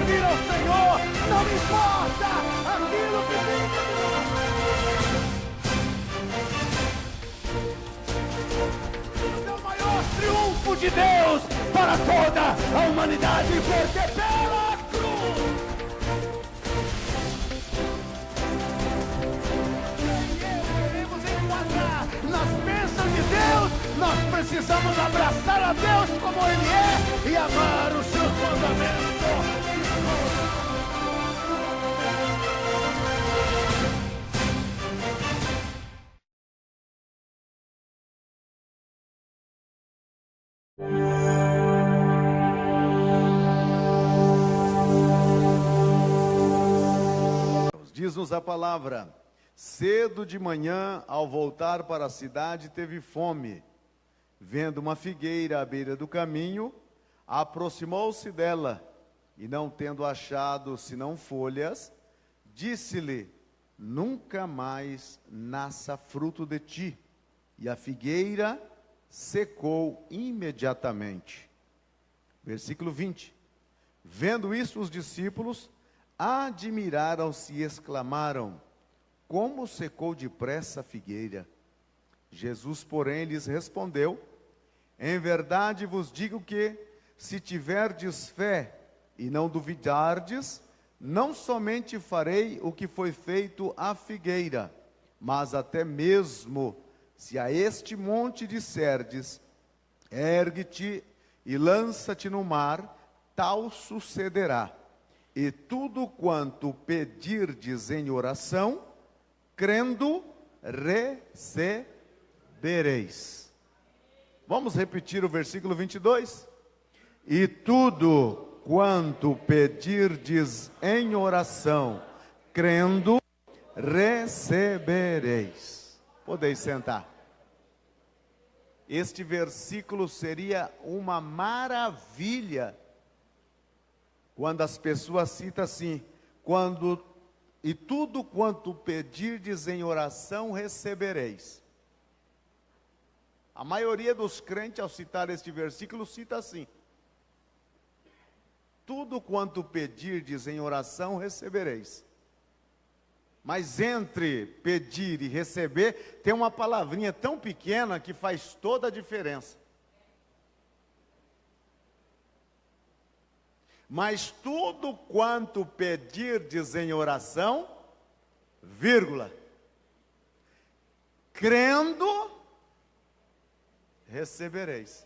servir ao Senhor, não importa aquilo que fica de nós. É o maior triunfo de Deus para toda a humanidade, porque pela cruz queremos enquadrar nas bênçãos de Deus. Nós precisamos abraçar a Deus como Ele é e amar os seus mandamentos. Diz-nos a palavra: cedo de manhã, ao voltar para a cidade, teve fome. Vendo uma figueira à beira do caminho, aproximou-se dela, e não tendo achado senão folhas, disse-lhe: nunca mais nasça fruto de ti. E a figueira secou imediatamente. Versículo 20. Vendo isso, os discípulos admiraram-se e exclamaram: como secou depressa a figueira? Jesus, porém, lhes respondeu: em verdade vos digo que, se tiverdes fé e não duvidardes, não somente farei o que foi feito à figueira, mas até mesmo, se a este monte disserdes: ergue-te e lança-te no mar, tal sucederá. E tudo quanto pedirdes em oração, crendo, recebereis. Vamos repetir o versículo 22? E tudo quanto pedirdes em oração, crendo, recebereis. Podeis sentar. Este versículo seria uma maravilha quando as pessoas citam assim: e tudo quanto pedirdes em oração, recebereis. A maioria dos crentes, ao citar este versículo, cita assim: tudo quanto pedirdes em oração, recebereis. Mas entre pedir e receber, tem uma palavrinha tão pequena que faz toda a diferença. Mas tudo quanto pedirdes em oração, vírgula, crendo, recebereis.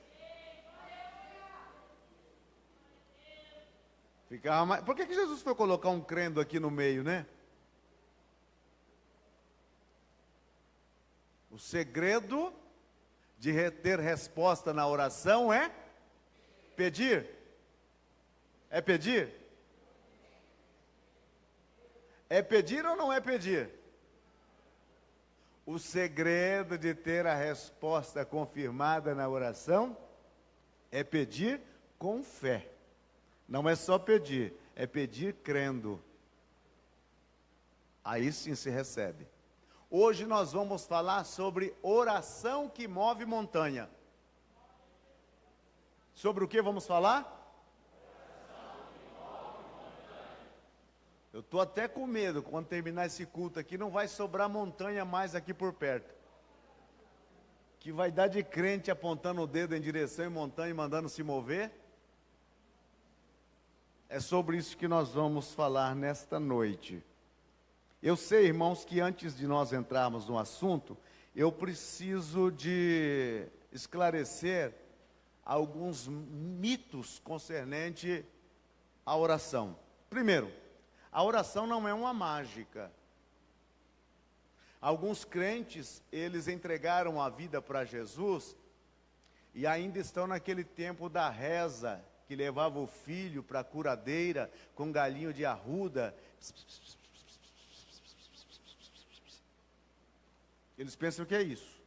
Por que Jesus foi colocar um crendo aqui no meio, né? O segredo de ter resposta na oração é pedir. É pedir? É pedir ou não é pedir? O segredo de ter a resposta confirmada na oração é pedir com fé. Não é só pedir, é pedir crendo. Aí sim se recebe. Hoje nós vamos falar sobre oração que move montanha. Sobre o que vamos falar? Eu estou até com medo, quando terminar esse culto aqui, não vai sobrar montanha mais aqui por perto. Que vai dar de crente apontando o dedo em direção em montanha e mandando se mover. É sobre isso que nós vamos falar nesta noite. Eu sei, irmãos, que antes de nós entrarmos no assunto, eu preciso de esclarecer alguns mitos concernentes à oração. Primeiro, a oração não é uma mágica. Alguns crentes, eles entregaram a vida para Jesus e ainda estão naquele tempo da reza, que levava o filho para a curadeira com galinho de arruda. Eles pensam que é isso.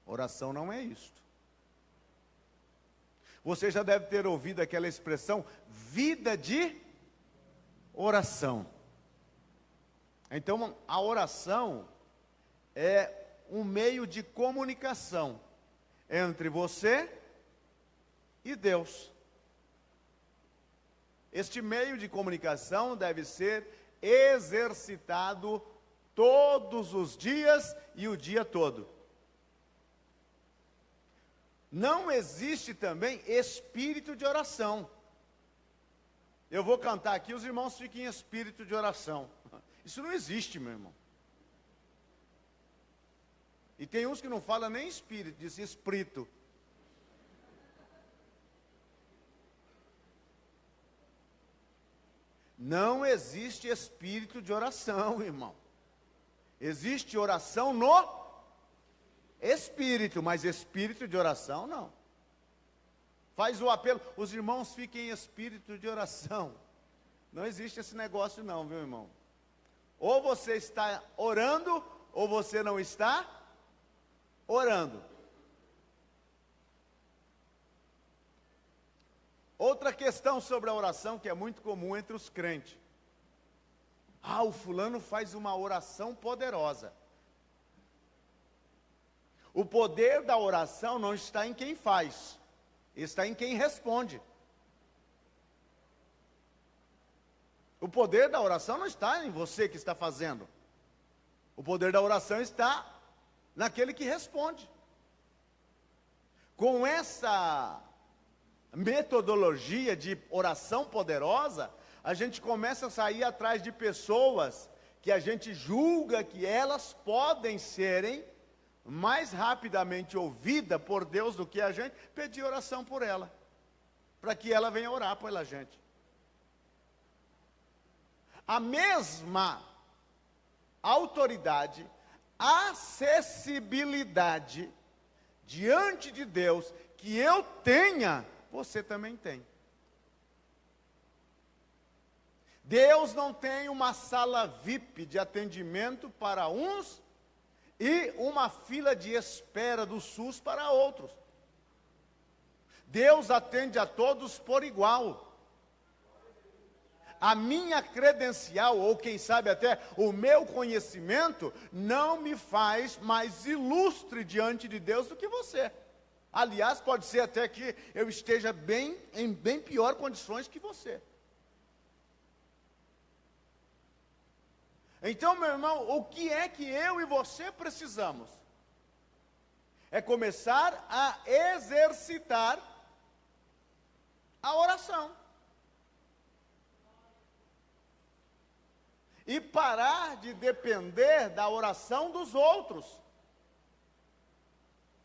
Oração não é isto. Você já deve ter ouvido aquela expressão, vida de oração. Então, a oração é um meio de comunicação entre você e Deus. Este meio de comunicação deve ser exercitado todos os dias e o dia todo. Não existe também espírito de oração. Eu vou cantar aqui, os irmãos fiquem em espírito de oração. Isso não existe, meu irmão. E tem uns que não falam nem espírito, dizem espírito. Não existe espírito de oração, irmão. Existe oração no espírito, mas espírito de oração não. Faz o apelo, os irmãos fiquem em espírito de oração. Não existe esse negócio não, viu, irmão? Ou você está orando, ou você não está orando. Outra questão sobre a oração que é muito comum entre os crentes. Ah, o fulano faz uma oração poderosa. O poder da oração não está em quem faz, está em quem responde. O poder da oração não está em você que está fazendo. O poder da oração está naquele que responde. Com essa metodologia de oração poderosa, a gente começa a sair atrás de pessoas que a gente julga que elas podem serem mais rapidamente ouvida por Deus do que a gente, pedir oração por ela, para que ela venha orar pela gente. A mesma autoridade, acessibilidade diante de Deus que eu tenha, você também tem. Deus não tem uma sala VIP de atendimento para uns e uma fila de espera do SUS para outros. Deus atende a todos por igual. A minha credencial, ou quem sabe até o meu conhecimento, não me faz mais ilustre diante de Deus do que você. Aliás, pode ser até que eu esteja em bem pior condições que você. Então, meu irmão, o que é que eu e você precisamos? É começar a exercitar a oração. E parar de depender da oração dos outros.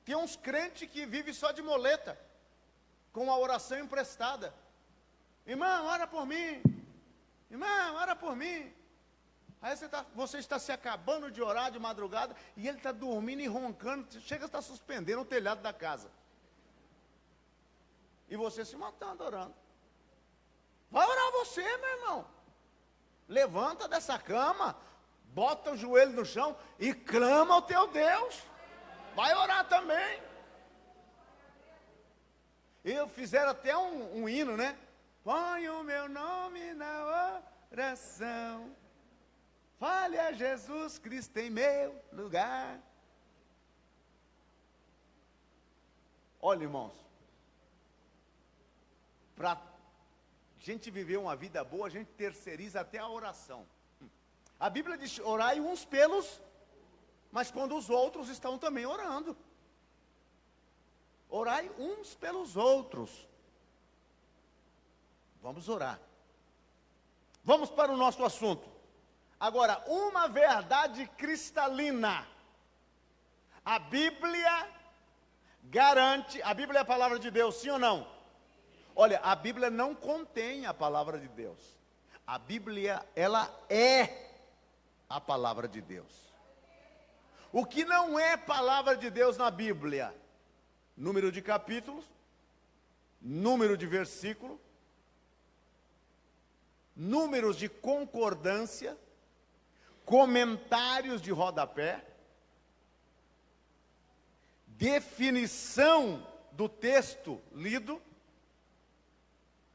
Tem uns crentes que vivem só de moleta, com a oração emprestada. Irmão, ora por mim. Irmão, ora por mim. Aí você está se acabando de orar de madrugada e ele está dormindo e roncando, chega a estar suspendendo o telhado da casa. E você se matando orando. Vai orar você, meu irmão. Levanta dessa cama, bota o joelho no chão e clama ao teu Deus. Vai orar também. E fizeram até um hino, né? Põe o meu nome na oração. Fale a Jesus Cristo em meu lugar. Olha, irmãos, para a gente viver uma vida boa, a gente terceiriza até a oração. A Bíblia diz, orai uns pelos, mas quando os outros estão também orando. Orai uns pelos outros. Vamos orar. Vamos para o nosso assunto. Agora, uma verdade cristalina. A Bíblia garante, a Bíblia é a palavra de Deus, sim ou não? Olha, a Bíblia não contém a palavra de Deus. A Bíblia, ela é a palavra de Deus. O que não é palavra de Deus na Bíblia? Número de capítulos, número de versículo, números de concordância, comentários de rodapé, definição do texto lido,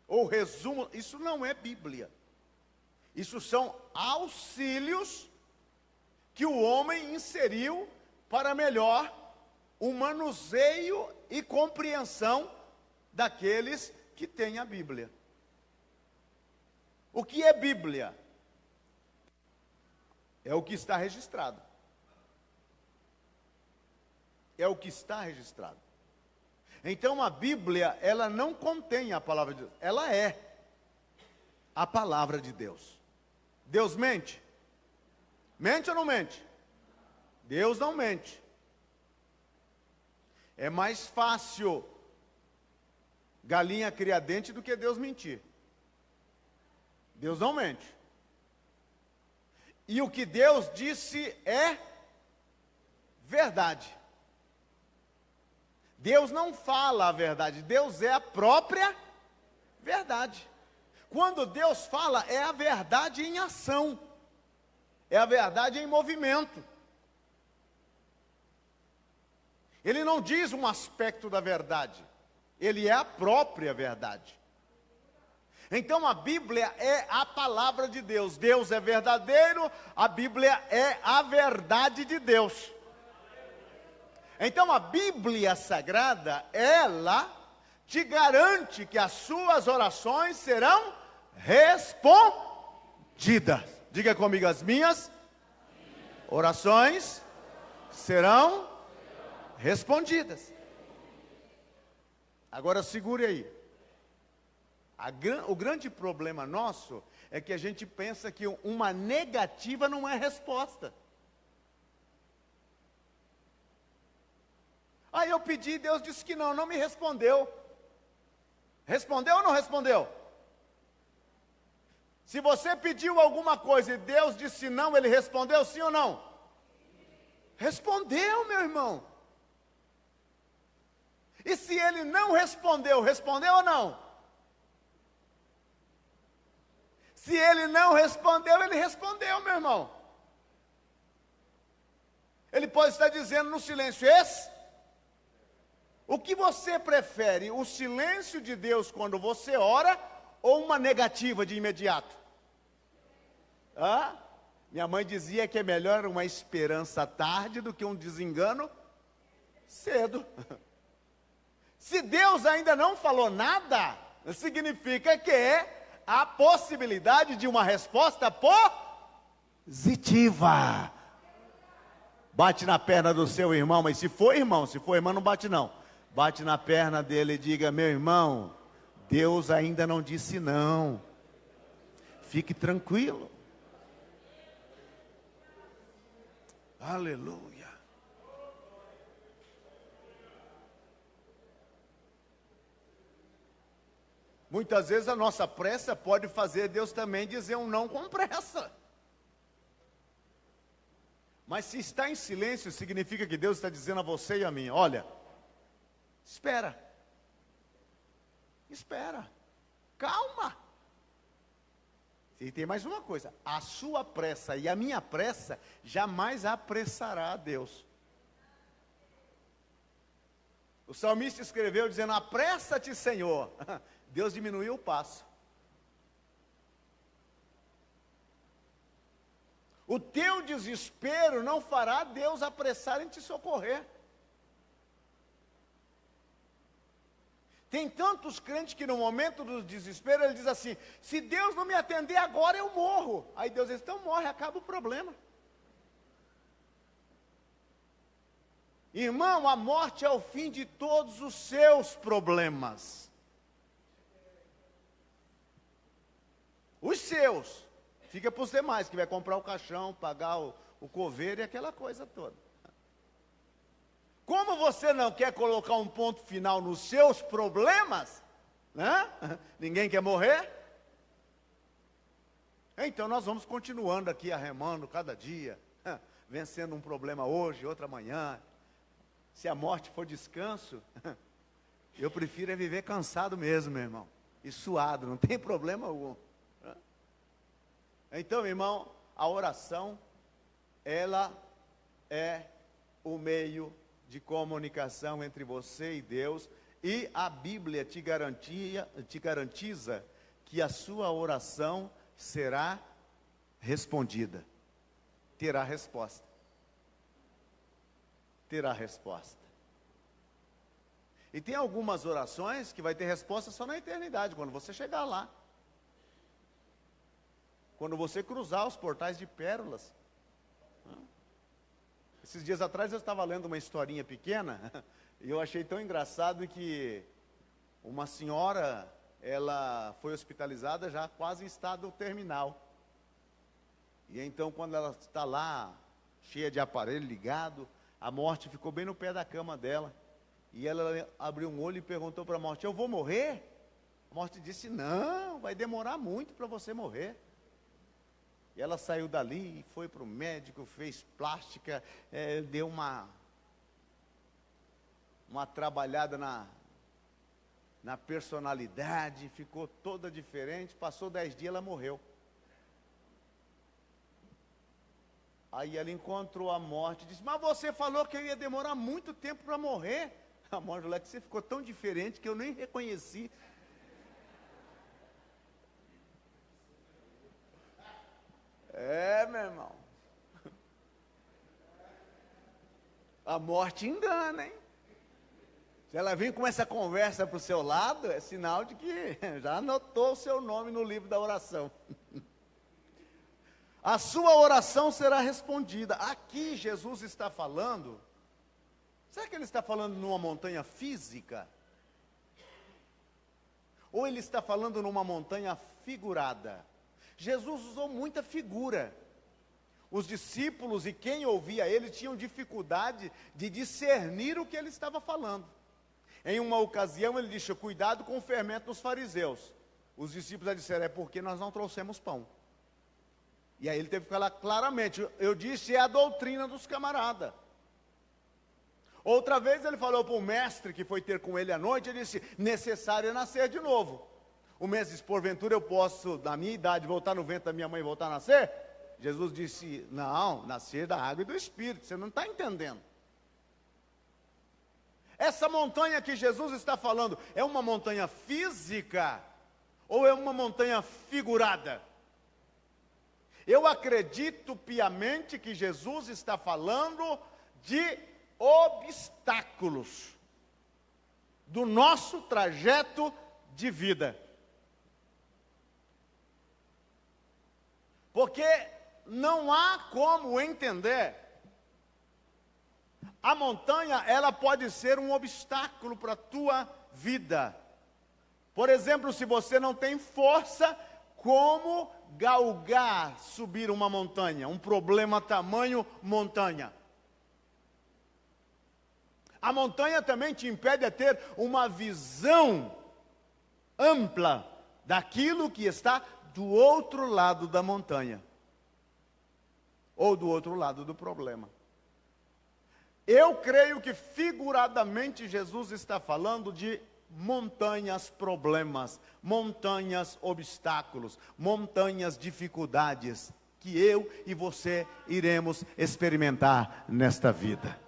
ou resumo, isso não é Bíblia. Isso são auxílios que o homem inseriu para melhor o manuseio e compreensão daqueles que têm a Bíblia. O que é Bíblia? É o que está registrado. É o que está registrado. Então a Bíblia, ela não contém a palavra de Deus, ela é a palavra de Deus. Deus mente? Mente ou não mente? Deus não mente. É mais fácil galinha criar dente do que Deus mentir. Deus não mente. E o que Deus disse é verdade. Deus não fala a verdade, Deus é a própria verdade. Quando Deus fala, é a verdade em ação, é a verdade em movimento. Ele não diz um aspecto da verdade, ele é a própria verdade. Então a Bíblia é a palavra de Deus. Deus é verdadeiro, a Bíblia é a verdade de Deus. Então a Bíblia Sagrada, ela te garante que as suas orações serão respondidas. Diga comigo, as minhas orações serão respondidas. Agora segure aí. O grande problema nosso é que a gente pensa que uma negativa não é resposta. Aí eu pedi, Deus disse que não me respondeu. Respondeu ou não respondeu? Se você pediu alguma coisa e Deus disse não, Ele respondeu sim ou não? Respondeu, meu irmão. E se Ele não respondeu, respondeu ou não? Se Ele não respondeu, Ele respondeu, meu irmão. Ele pode estar dizendo no silêncio, o que você prefere, o silêncio de Deus quando você ora, ou uma negativa de imediato? Minha mãe dizia que é melhor uma esperança tarde do que um desengano cedo. Se Deus ainda não falou nada, significa que é a possibilidade de uma resposta positiva. Bate na perna do seu irmão, mas se for irmão, se for irmã não bate não. Bate na perna dele e diga, meu irmão, Deus ainda não disse não. Fique tranquilo. Aleluia. Muitas vezes a nossa pressa pode fazer Deus também dizer um não com pressa. Mas se está em silêncio, significa que Deus está dizendo a você e a mim, olha, espera, calma. E tem mais uma coisa, a sua pressa e a minha pressa jamais apressará a Deus. O salmista escreveu dizendo, apressa-te, Senhor. Deus diminuiu o passo. O teu desespero não fará Deus apressar em te socorrer. Tem tantos crentes que no momento do desespero ele diz assim, se Deus não me atender agora eu morro. Aí Deus diz, então morre, acaba o problema. Irmão, a morte é o fim de todos os seus problemas. Os seus, fica para os demais, que vai comprar o caixão, pagar o coveiro e aquela coisa toda. Como você não quer colocar um ponto final nos seus problemas, né? Ninguém quer morrer? Então nós vamos continuando aqui arremando cada dia, vencendo um problema hoje, outro amanhã. Se a morte for descanso, eu prefiro é viver cansado mesmo, meu irmão, e suado, não tem problema algum. Então, irmão, a oração, ela é o meio de comunicação entre você e Deus, e a Bíblia te garantiza que a sua oração será respondida, terá resposta. Terá resposta. E tem algumas orações que vai ter resposta só na eternidade, quando você chegar lá. quando você cruzar os portais de pérolas. Esses dias atrás eu estava lendo uma historinha pequena, e eu achei tão engraçado que uma senhora, ela foi hospitalizada já quase em estado terminal. E então quando ela está lá, cheia de aparelho ligado, a morte ficou bem no pé da cama dela. E ela abriu um olho e perguntou para a morte: eu vou morrer? A morte disse: não, vai demorar muito para você morrer. E ela saiu dali, foi para o médico, fez plástica, deu uma trabalhada na personalidade, ficou toda diferente. Passou 10 dias, ela morreu. Aí ela encontrou a morte e disse: mas você falou que eu ia demorar muito tempo para morrer. A morte falou: que você ficou tão diferente que eu nem reconheci. Meu irmão. A morte engana, hein? Se ela vem com essa conversa para o seu lado, é sinal de que já anotou o seu nome no livro da oração. A sua oração será respondida. Aqui Jesus está falando. Será que ele está falando numa montanha física? Ou ele está falando numa montanha figurada? Jesus usou muita figura. Os discípulos e quem ouvia ele tinham dificuldade de discernir o que ele estava falando. Em uma ocasião ele disse: cuidado com o fermento dos fariseus. Os discípulos disseram: é porque nós não trouxemos pão. E aí ele teve que falar claramente: eu disse, é a doutrina dos camaradas. Outra vez ele falou para o mestre que foi ter com ele à noite, ele disse: necessário é nascer de novo. O mestre disse: porventura eu posso, na minha idade, voltar no ventre da minha mãe e voltar a nascer? Jesus disse: não, nascer da água e do Espírito, você não está entendendo. Essa montanha que Jesus está falando, é uma montanha física ou é uma montanha figurada? Eu acredito piamente que Jesus está falando de obstáculos do nosso trajeto de vida. Porque não há como entender. A montanha, ela pode ser um obstáculo para a tua vida. Por exemplo, se você não tem força, como galgar subir uma montanha? Um problema tamanho montanha. A montanha também te impede de ter uma visão ampla daquilo que está do outro lado da montanha. Ou do outro lado do problema. Eu creio que figuradamente Jesus está falando de montanhas problemas, montanhas obstáculos, montanhas dificuldades, que eu e você iremos experimentar nesta vida.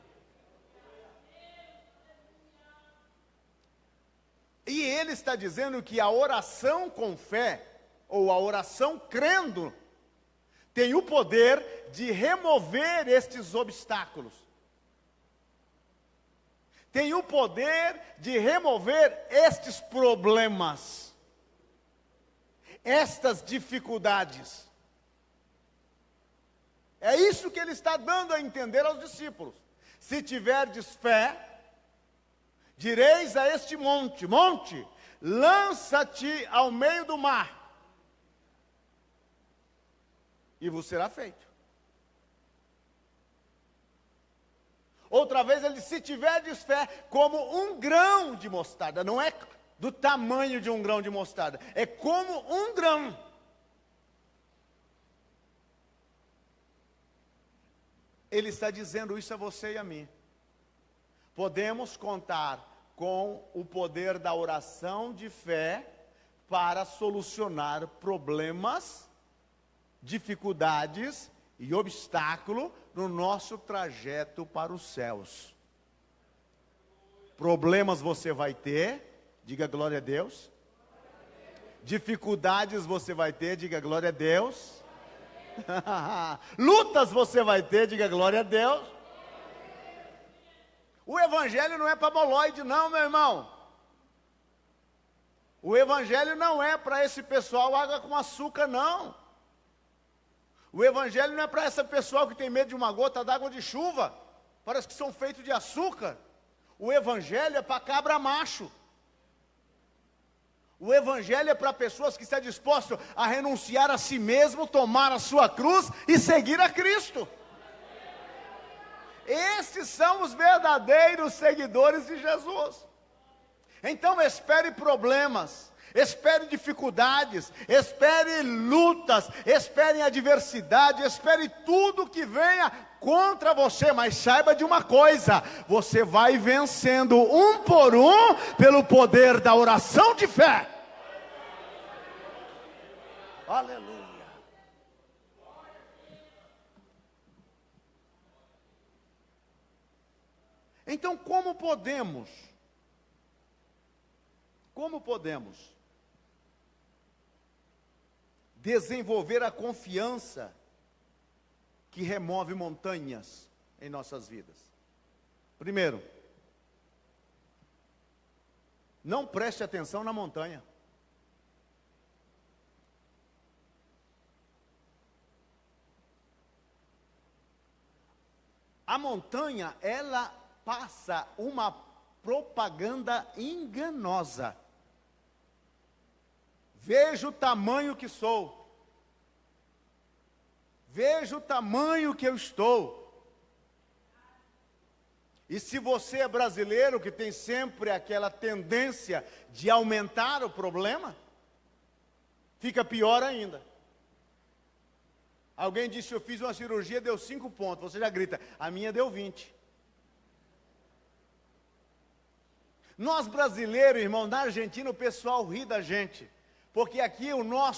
E ele está dizendo que a oração com fé, ou a oração crendo, tem o poder de remover estes obstáculos. Tem o poder de remover estes problemas, estas dificuldades. É isso que ele está dando a entender aos discípulos. Se tiverdes fé, direis a este monte: monte, lança-te ao meio do mar, e vos será feito. Outra vez ele disse: se tiverdes fé como um grão de mostarda, não é do tamanho de um grão de mostarda, é como um grão. Ele está dizendo isso a você e a mim. Podemos contar com o poder da oração de fé para solucionar problemas, dificuldades e obstáculos no nosso trajeto para os céus. Problemas você vai ter, diga glória a Deus. Dificuldades você vai ter, diga glória a Deus. Lutas você vai ter, diga glória a Deus. O evangelho não é para moloide não, meu irmão. O evangelho não é para esse pessoal água com açúcar não. O evangelho não é para essa pessoa que tem medo de uma gota d'água de chuva, para os que são feitos de açúcar. O evangelho é para cabra macho. O evangelho é para pessoas que estão dispostas a renunciar a si mesmo, tomar a sua cruz e seguir a Cristo. Estes são os verdadeiros seguidores de Jesus. Então espere problemas, espere dificuldades, espere lutas, espere adversidade, espere tudo que venha contra você, mas saiba de uma coisa: você vai vencendo um por um pelo poder da oração de fé. Aleluia. Então, como podemos desenvolver a confiança que remove montanhas em nossas vidas? Primeiro, não preste atenção na montanha. A montanha, ela passa uma propaganda enganosa. Veja o tamanho que sou. Veja o tamanho que eu estou. E se você é brasileiro, que tem sempre aquela tendência de aumentar o problema, fica pior ainda. Alguém disse: eu fiz uma cirurgia, deu 5 pontos. Você já grita: a minha deu 20. Nós brasileiros, irmão, na Argentina o pessoal ri da gente. Porque aqui ou nós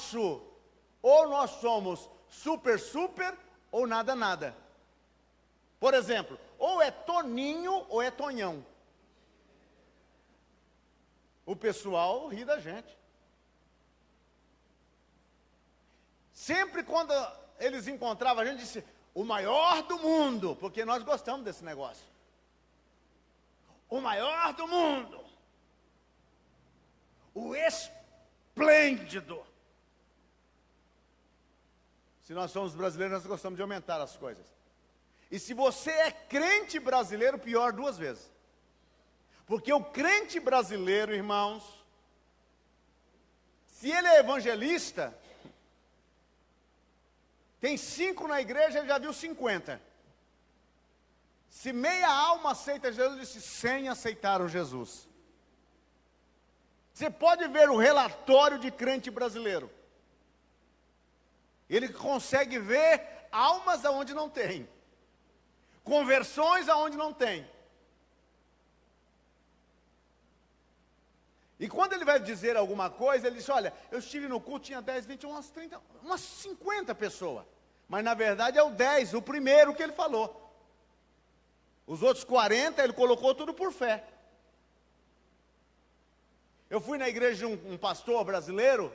somos super, ou nada. Por exemplo, ou é Toninho ou é Tonhão. O pessoal ri da gente. Sempre quando eles encontravam a gente, disse: o maior do mundo, porque nós gostamos desse negócio. O maior do mundo. O esplêndido. Se nós somos brasileiros, nós gostamos de aumentar as coisas. E se você é crente brasileiro, pior 2 vezes. Porque o crente brasileiro, irmãos, se ele é evangelista, tem 5 na igreja, ele já viu 50. Se meia alma aceita Jesus, disse: 100 aceitaram Jesus. Você pode ver o relatório de crente brasileiro. Ele consegue ver almas aonde não tem, conversões aonde não tem. E quando ele vai dizer alguma coisa, ele diz: olha, eu estive no culto, tinha 10, 20, umas 30, umas 50 pessoas. Mas na verdade é o 10, o primeiro que ele falou. Os outros 40, ele colocou tudo por fé. Eu fui na igreja de um pastor brasileiro,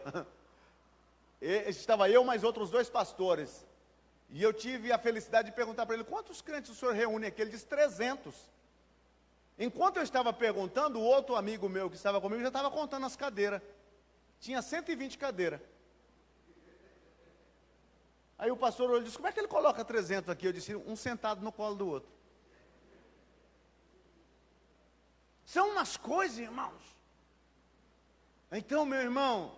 estava eu mais outros 2 pastores. E eu tive a felicidade de perguntar para ele: quantos crentes o senhor reúne aqui? Ele disse: 300. Enquanto eu estava perguntando, o outro amigo meu que estava comigo já estava contando as cadeiras. Tinha 120 cadeiras. Aí o pastor olhou e disse: como é que ele coloca 300 aqui? Eu disse: um sentado no colo do outro. São umas coisas, irmãos. Então, meu irmão,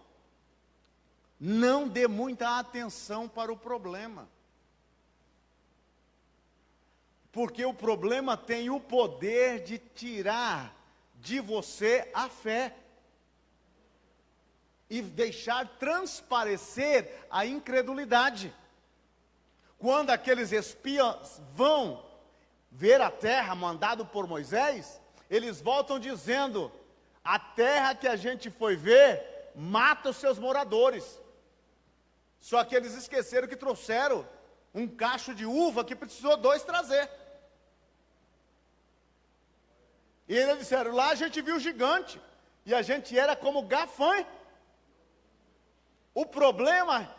não dê muita atenção para o problema. Porque o problema tem o poder de tirar de você a fé. E deixar transparecer a incredulidade. Quando aqueles espias vão ver a terra mandado por Moisés, eles voltam dizendo: a terra que a gente foi ver, mata os seus moradores. Só que eles esqueceram que trouxeram um cacho de uva que precisou 2 trazer. E eles disseram: lá a gente viu gigante, e a gente era como gafanho. O problema,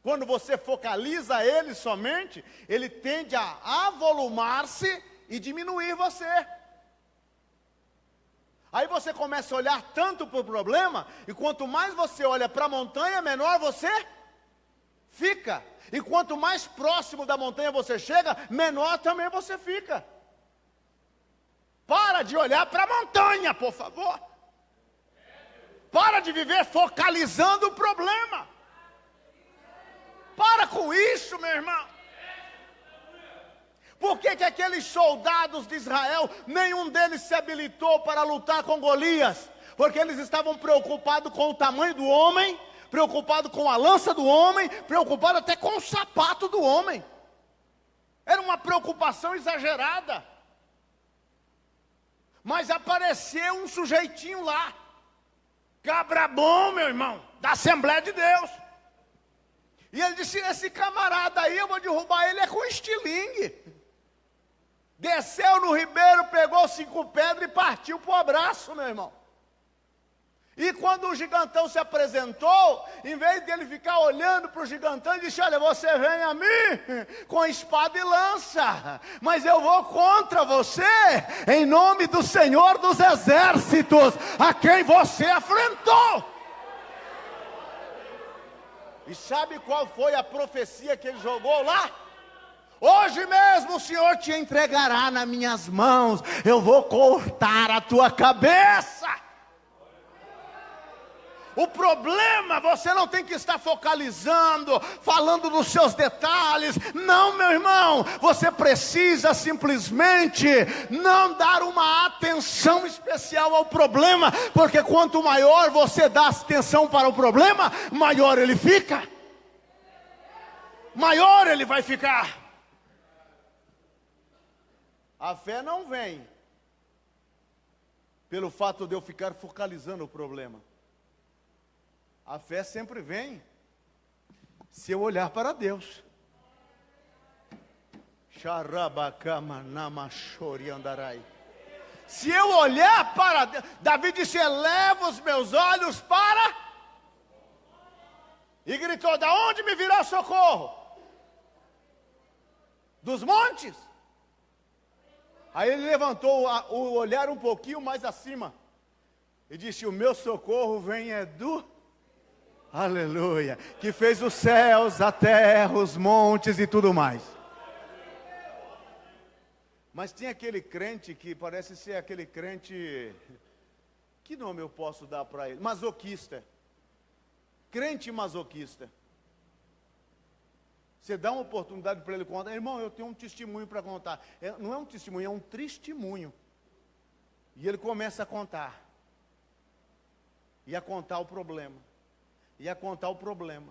quando você focaliza ele somente, ele tende a avolumar-se e diminuir você. Aí você começa a olhar tanto para o problema, e quanto mais você olha para a montanha, menor você Fica. E quanto mais próximo da montanha você chega, menor também você fica. Para de olhar para a montanha, por favor. Para de viver focalizando o problema. Para com isso, meu irmão. Por que aqueles soldados de Israel, nenhum deles se habilitou para lutar com Golias? Porque eles estavam preocupados com o tamanho do homem, preocupados com a lança do homem, preocupados até com o sapato do homem. Era uma preocupação exagerada. Mas apareceu um sujeitinho lá, cabra bom, meu irmão, da Assembleia de Deus. E ele disse, esse camarada aí, eu vou derrubar ele, é com estilingue. Desceu no ribeiro, pegou 5 pedras e partiu para o abraço, meu irmão. E quando o gigantão se apresentou, em vez dele ficar olhando para o gigantão, ele disse, olha, você vem a mim com espada e lança, mas eu vou contra você, em nome do Senhor dos Exércitos, a quem você afrentou. E sabe qual foi a profecia que ele jogou lá? Hoje mesmo o Senhor te entregará nas minhas mãos, eu vou cortar a tua cabeça. O problema, você não tem que estar focalizando, falando dos seus detalhes. Não, meu irmão, você precisa simplesmente não dar uma atenção especial ao problema, porque quanto maior você dá atenção para o problema, maior ele fica. Maior ele vai ficar. A fé não vem pelo fato de eu ficar focalizando o problema. A fé sempre vem se eu olhar para Deus. Se eu olhar para Deus, Davi disse, eleva os meus olhos para... E gritou, da onde me virá socorro? Dos montes? Aí ele levantou o olhar um pouquinho mais acima e disse, o meu socorro vem do... Aleluia, que fez os céus, a terra, os montes e tudo mais. Mas tem aquele crente que parece ser aquele crente, que nome eu posso dar para ele? Masoquista. Crente masoquista. Você dá uma oportunidade para ele contar, irmão, eu tenho um testemunho para contar. Não é um testemunho, é um testemunho. E ele começa a contar. E a contar o problema. E a contar o problema.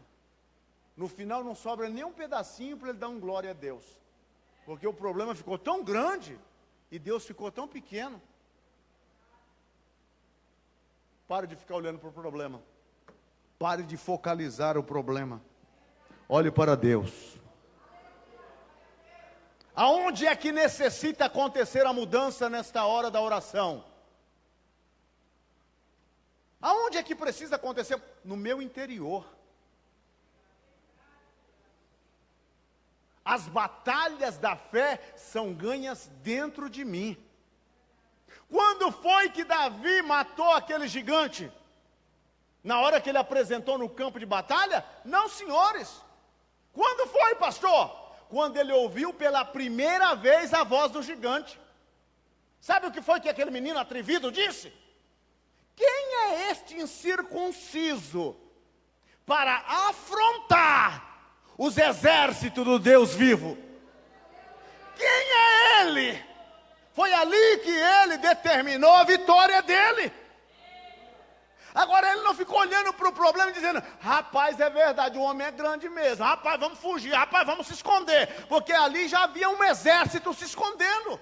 No final não sobra nem um pedacinho para ele dar um glória a Deus. Porque o problema ficou tão grande e Deus ficou tão pequeno. Pare de ficar olhando para o problema. Pare de focalizar o problema. Olhe para Deus. Aonde é que necessita acontecer a mudança nesta hora da oração? Aonde é que precisa acontecer? No meu interior. As batalhas da fé são ganhas dentro de mim. Quando foi que Davi matou aquele gigante? Na hora que ele apresentou no campo de batalha? Não, senhores. Quando foi, pastor? Quando ele ouviu pela primeira vez a voz do gigante. Sabe o que foi que aquele menino atrevido disse? Quem é este incircunciso para afrontar os exércitos do Deus vivo? Quem é ele? Foi ali que ele determinou a vitória dele. Agora ele não ficou olhando para o problema e dizendo, rapaz, é verdade, o homem é grande mesmo, rapaz, vamos fugir, rapaz, vamos se esconder, porque ali já havia um exército se escondendo.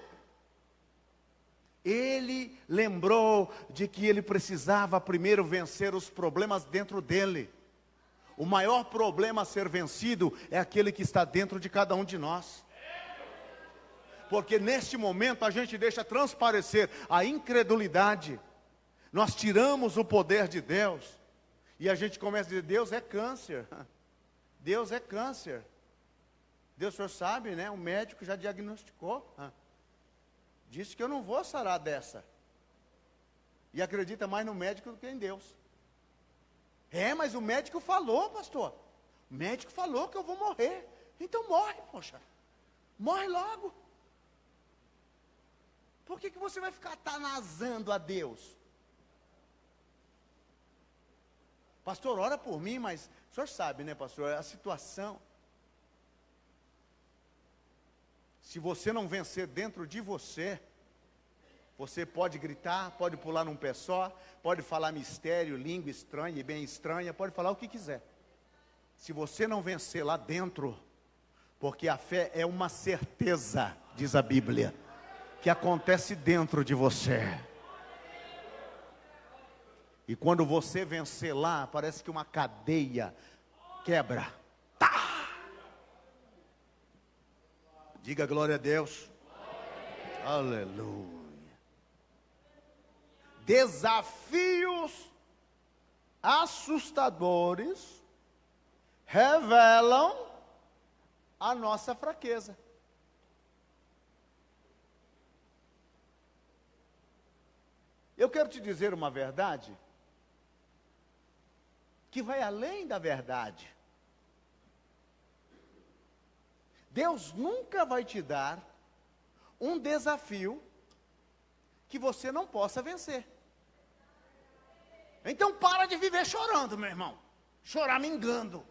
Ele lembrou de que ele precisava primeiro vencer os problemas dentro dele. O maior problema a ser vencido é aquele que está dentro de cada um de nós. Porque neste momento a gente deixa transparecer a incredulidade. Nós tiramos o poder de Deus. E a gente começa a dizer, Deus é câncer. Deus é câncer. Deus, o senhor sabe, né? O médico já diagnosticou. Disse que eu não vou sarar dessa. E acredita mais no médico do que em Deus. Mas o médico falou, pastor. O O médico falou que eu vou morrer. Então morre, poxa. Morre logo. Por que você vai ficar atanazando a Deus? Pastor, ora por mim, mas o senhor sabe, né, pastor, a situação. Se você não vencer dentro de você, você pode gritar, pode pular num pé só, pode falar mistério, língua estranha e bem estranha, pode falar o que quiser. Se você não vencer lá dentro, porque a fé é uma certeza, diz a Bíblia, que acontece dentro de você. E quando você vencer lá, parece que uma cadeia quebra. Tá! Diga glória a Deus. Aleluia. Desafios assustadores revelam a nossa fraqueza. Eu quero te dizer uma verdade que vai além da verdade. Deus nunca vai te dar um desafio que você não possa vencer. Então para de viver chorando, meu irmão. Choramingando.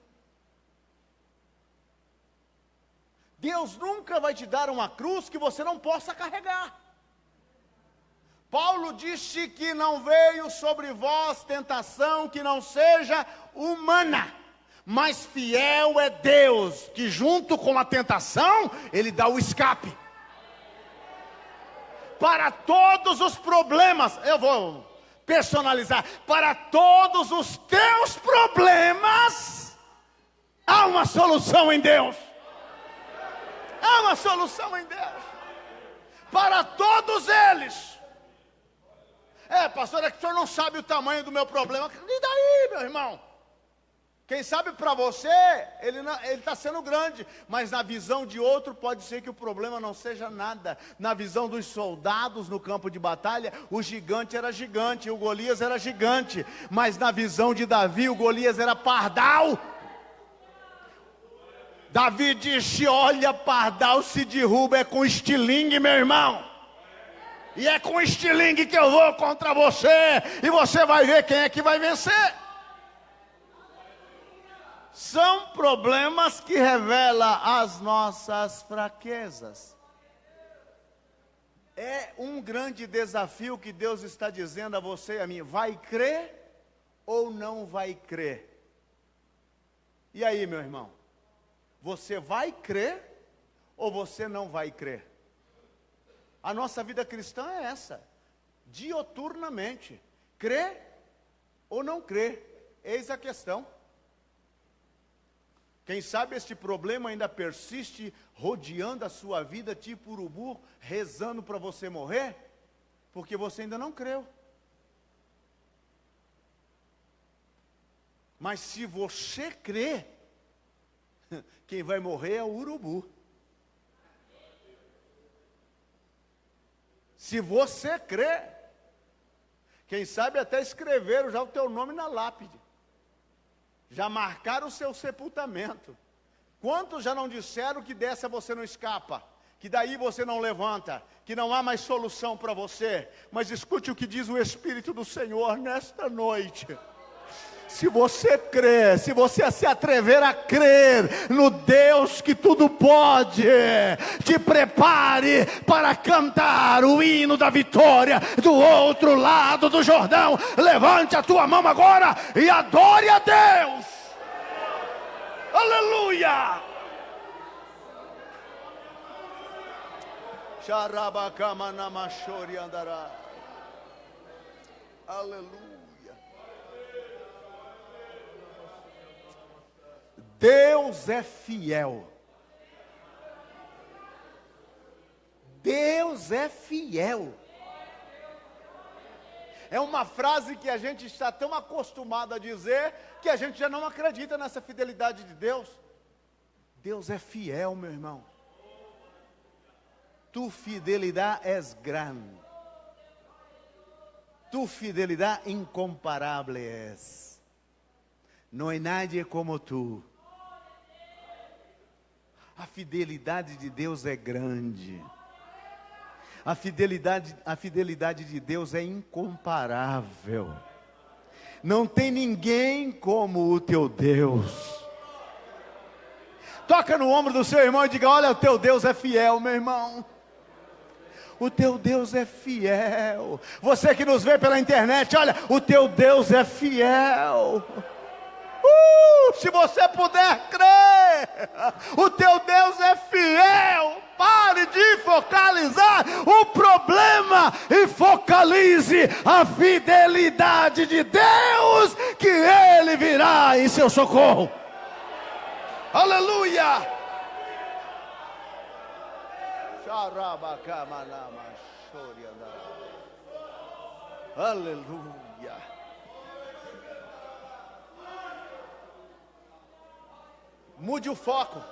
Deus nunca vai te dar uma cruz que você não possa carregar. Paulo disse que não veio sobre vós tentação que não seja humana, mas fiel é Deus, que junto com a tentação, Ele dá o escape. Para todos os problemas, eu vou personalizar, para todos os teus problemas, há uma solução em Deus. Há uma solução em Deus. Para todos eles. Pastor, é que o senhor não sabe o tamanho do meu problema. E daí, meu irmão? Quem sabe para você, ele está sendo grande, mas na visão de outro pode ser que o problema não seja nada. Na visão dos soldados no campo de batalha, o gigante era gigante, o Golias era gigante, mas na visão de Davi, o Golias era pardal. Davi disse, olha, pardal se derruba, é com estilingue, meu irmão. E é com estilingue que eu vou contra você, e você vai ver quem é que vai vencer. São problemas que revelam as nossas fraquezas. É um grande desafio que Deus está dizendo a você e a mim. Vai crer ou não vai crer? E aí, meu irmão? Você vai crer ou você não vai crer? A nossa vida cristã é essa. Dioturnamente. Crer ou não crer? Eis a questão. Quem sabe este problema ainda persiste, rodeando a sua vida, tipo urubu, rezando para você morrer, porque você ainda não creu. Mas se você crê, quem vai morrer é o urubu. Se você crê, quem sabe até escreveram já o teu nome na lápide. Já marcaram o seu sepultamento. Quantos já não disseram que dessa você não escapa? Que daí você não levanta? Que não há mais solução para você? Mas escute o que diz o Espírito do Senhor nesta noite. Se você crer, se você se atrever a crer no Deus que tudo pode, te prepare para cantar o hino da vitória do outro lado do Jordão. Levante a tua mão agora e adore a Deus. Aleluia! Xarabacamanamachori andará. Aleluia. Deus é fiel. Deus é fiel. É uma frase que a gente está tão acostumado a dizer que a gente já não acredita nessa fidelidade de Deus. Deus é fiel, meu irmão. Tu fidelidade es grande. Tu fidelidade incomparable es. Não há nadie como tu. A fidelidade de Deus é grande. A fidelidade de Deus é incomparável. Não tem ninguém como o teu Deus. Toca no ombro do seu irmão e diga: olha, o teu Deus é fiel, meu irmão. O teu Deus é fiel. Você que nos vê pela internet, olha, o teu Deus é fiel. Se você puder crer, o teu Deus é fiel. Pare de focalizar o problema e focalize a fidelidade de Deus, que Ele virá em seu socorro. Aleluia! Aleluia! Mude o foco.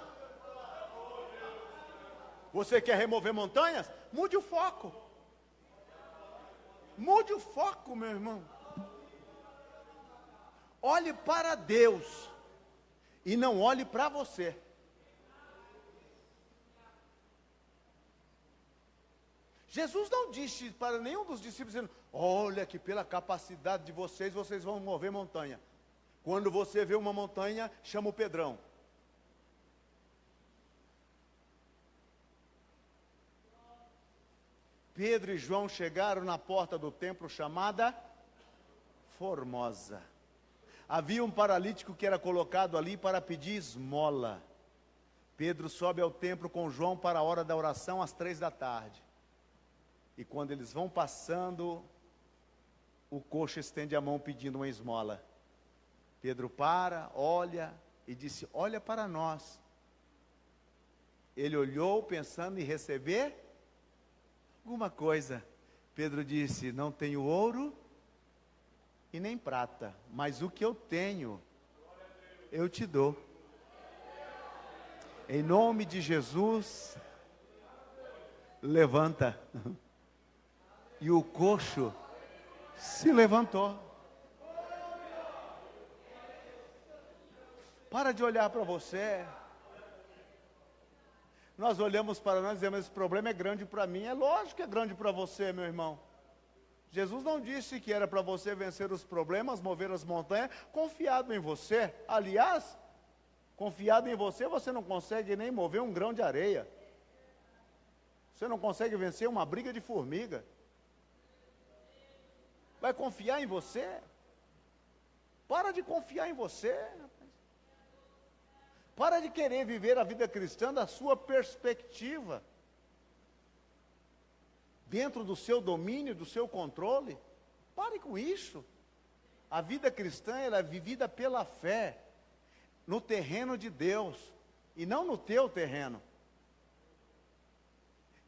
Você quer remover montanhas? Mude o foco. Mude o foco, meu irmão. Olhe para Deus e não olhe para você. Jesus não disse para nenhum dos discípulos, dizendo: olha que pela capacidade de vocês, vocês vão mover montanha. Quando você vê uma montanha, chama o Pedrão. Pedro e João chegaram na porta do templo chamada Formosa. Havia um paralítico que era colocado ali para pedir esmola. Pedro sobe ao templo com João para a hora da oração às 3 da tarde. E quando eles vão passando, o coxo estende a mão pedindo uma esmola. Pedro para, olha e disse: olha para nós. Ele olhou pensando em receber alguma coisa. Pedro disse: não tenho ouro e nem prata, mas o que eu tenho, eu te dou. Em nome de Jesus, levanta. E o coxo se levantou. Para de olhar para você. Nós olhamos para nós e dizemos: esse problema é grande para mim. É lógico que é grande para você, meu irmão. Jesus não disse que era para você vencer os problemas, mover as montanhas, confiado em você. Aliás, confiado em você, você não consegue nem mover um grão de areia. Você não consegue vencer uma briga de formiga. Vai confiar em você? Para de confiar em você. Para de querer viver a vida cristã da sua perspectiva, dentro do seu domínio, do seu controle. Pare com isso. A vida cristã, ela é vivida pela fé, no terreno de Deus, e não no teu terreno.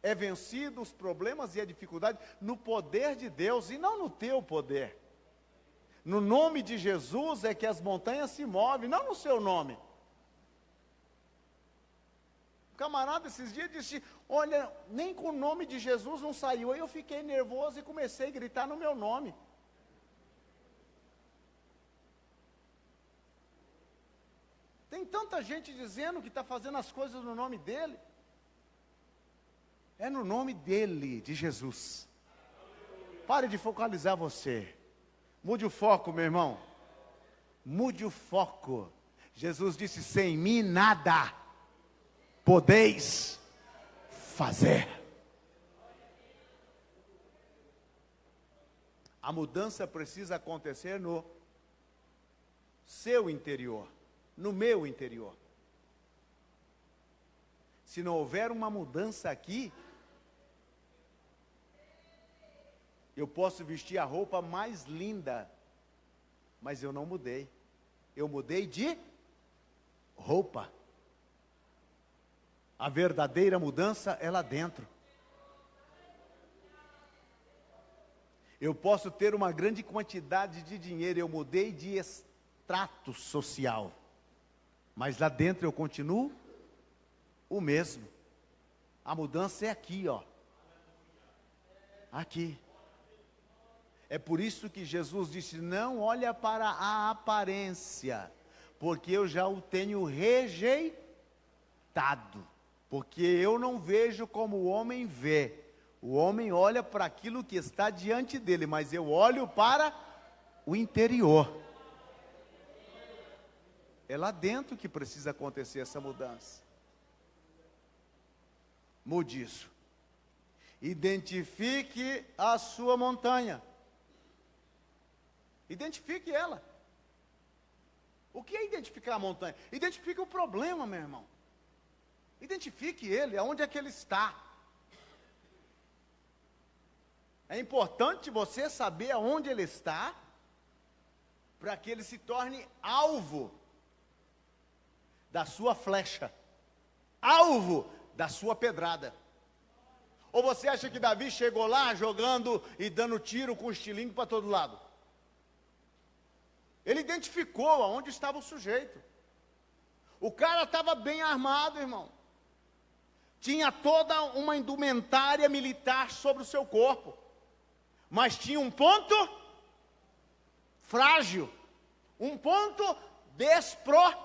É vencido os problemas e a dificuldade no poder de Deus e não no teu poder. No nome de Jesus é que as montanhas se movem, não no seu nome. O camarada esses dias disse: olha, nem com o nome de Jesus não saiu. Aí eu fiquei nervoso e comecei a gritar no meu nome. Tem tanta gente dizendo que está fazendo as coisas no nome dele. É no nome dele, de Jesus. Pare de focalizar você. Mude o foco, meu irmão. Mude o foco. Jesus disse: sem mim nada podeis fazer. A mudança precisa acontecer no seu interior, no meu interior. Se não houver uma mudança aqui, eu posso vestir a roupa mais linda, mas eu não mudei. Eu mudei de roupa. A verdadeira mudança é lá dentro. Eu posso ter uma grande quantidade de dinheiro, eu mudei de extrato social, mas lá dentro eu continuo o mesmo. A mudança é aqui, ó. Aqui. É por isso que Jesus disse: não olha para a aparência, porque eu já o tenho rejeitado. limitado, porque eu não vejo como o homem vê. O homem olha para aquilo que está diante dele, mas eu olho para o interior. É lá dentro que precisa acontecer essa mudança. Mude isso. Identifique a sua montanha. Identifique ela. O que é identificar a montanha? Identifique o problema, meu irmão. Identifique ele, aonde é que ele está. É importante você saber aonde ele está, para que ele se torne alvo da sua flecha, alvo da sua pedrada. Ou você acha que Davi chegou lá jogando e dando tiro com estilingue para todo lado? Ele identificou aonde estava o sujeito. O cara estava bem armado, irmão. Tinha toda uma indumentária militar sobre o seu corpo. Mas tinha um ponto frágil. Um ponto desprotegido.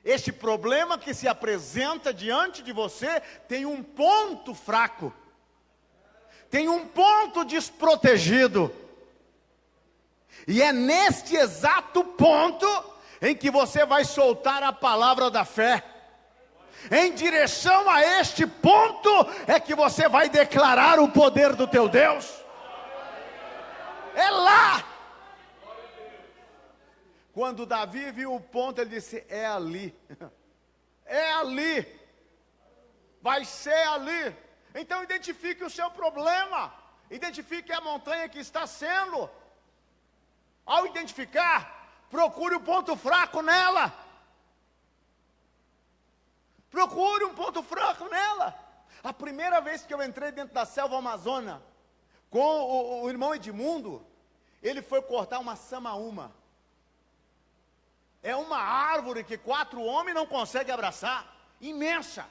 Este problema que se apresenta diante de você tem um ponto fraco. Tem um ponto desprotegido. E é neste exato ponto em que você vai soltar a palavra da fé. Em direção a este ponto é que você vai declarar o poder do teu Deus. É lá. Quando Davi viu o ponto, ele disse: é ali. É ali. Vai ser ali. Então identifique o seu problema. Identifique a montanha que está sendo. Ao identificar, procure o ponto fraco nela. Procure um ponto fraco nela. A primeira vez que eu entrei dentro da selva amazônica, com o irmão Edmundo, ele foi cortar uma samaúma. É uma árvore que 4 homens não conseguem abraçar. Imensa.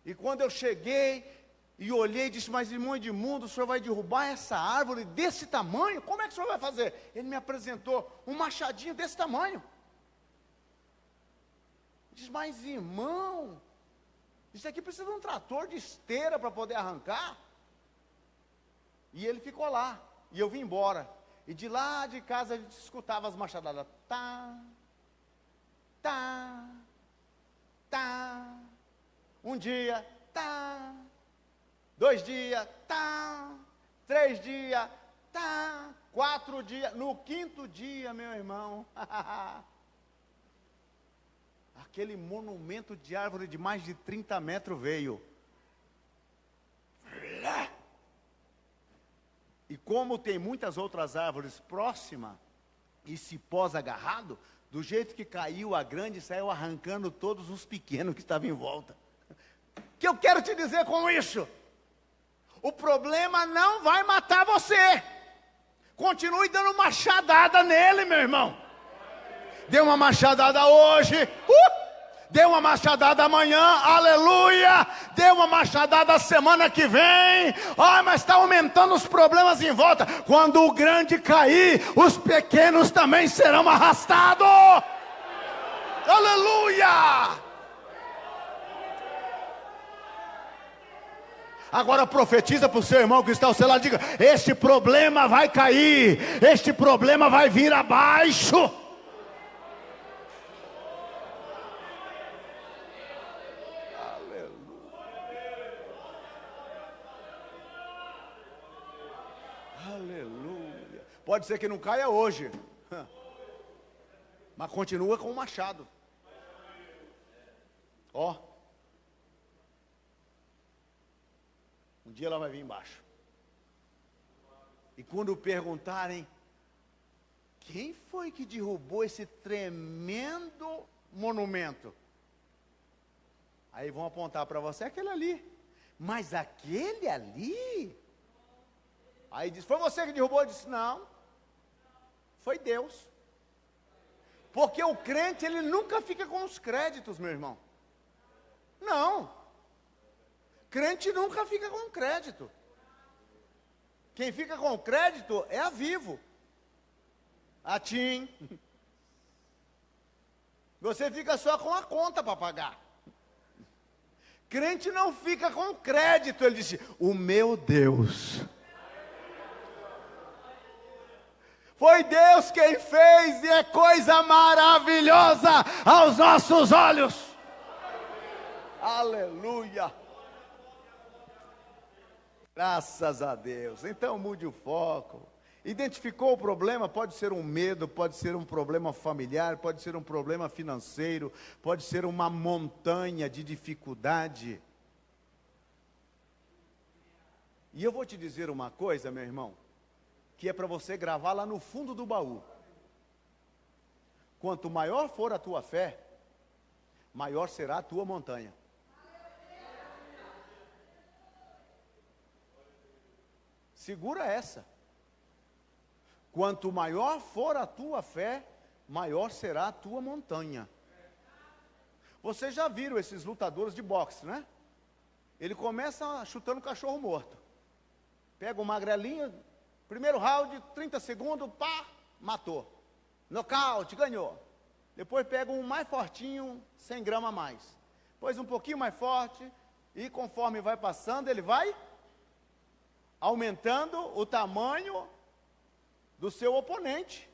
E quando eu cheguei e olhei, disse: mas irmão Edmundo, o senhor vai derrubar essa árvore desse tamanho? Como é que o senhor vai fazer? Ele me apresentou um machadinho desse tamanho. Diz: mas irmão, isso aqui precisa de um trator de esteira para poder arrancar. E ele ficou lá, e eu vim embora. E de lá de casa a gente escutava as machadadas. Tá, tá, tá. Um dia, tá. 2 dias, tá. 3 dias, tá. 4 dias. No 5º dia, meu irmão, aquele monumento de árvore de mais de 30 metros veio. E como tem muitas outras árvores próximas, e cipós agarrado, do jeito que caiu a grande, saiu arrancando todos os pequenos que estavam em volta. O que eu quero te dizer com isso? O problema não vai matar você. Continue dando machadada nele, meu irmão. Dê uma machadada hoje. Dê uma machadada amanhã, aleluia. Dê uma machadada semana que vem. Mas está aumentando os problemas em volta. Quando o grande cair, os pequenos também serão arrastados. Aleluia. Agora profetiza para o seu irmão que está ao seu lado. Diga: este problema vai cair. Este problema vai vir abaixo. Aleluia. Pode ser que não caia hoje, mas continua com o machado. Um dia ela vai vir embaixo. E quando perguntarem: quem foi que derrubou esse tremendo monumento? Aí vão apontar para você: aquele ali. Mas aquele ali? Aí diz: foi você que derrubou? Eu disse: não, foi Deus. Porque o crente, ele nunca fica com os créditos, meu irmão. Não. Crente nunca fica com crédito. Quem fica com crédito é a Vivo, a TIM, Você fica só com a conta para pagar. Crente não fica com crédito. Ele disse: o meu Deus. Foi Deus quem fez e é coisa maravilhosa aos nossos olhos. Aleluia. Graças a Deus. Então mude o foco. Identificou o problema? Pode ser um medo, pode ser um problema familiar, pode ser um problema financeiro, pode ser uma montanha de dificuldade. E eu vou te dizer uma coisa, meu irmão, que é para você gravar lá no fundo do baú. Quanto maior for a tua fé, maior será a tua montanha. Segura essa. Quanto maior for a tua fé, maior será a tua montanha. Vocês já viram esses lutadores de boxe, né? Ele começa chutando cachorro morto. Pega um magrelinho, primeiro round, 30 segundos, pá, matou. Nocaute, ganhou. Depois pega um mais fortinho, 100 gramas a mais. Depois um pouquinho mais forte, e conforme vai passando, ele vai aumentando o tamanho do seu oponente,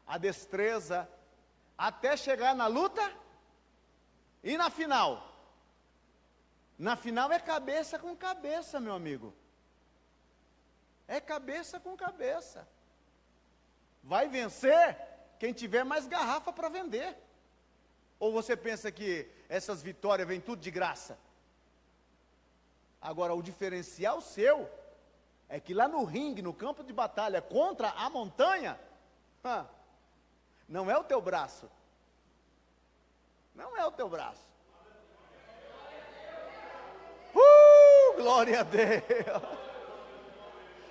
a destreza, até chegar na luta e na final. Na final é cabeça com cabeça, meu amigo. É cabeça com cabeça. Vai vencer quem tiver mais garrafa para vender. Ou você pensa que essas vitórias vêm tudo de graça? Agora, o diferencial seu é que lá no ringue, no campo de batalha, contra a montanha, não é o teu braço. Não é o teu braço. Glória a Deus.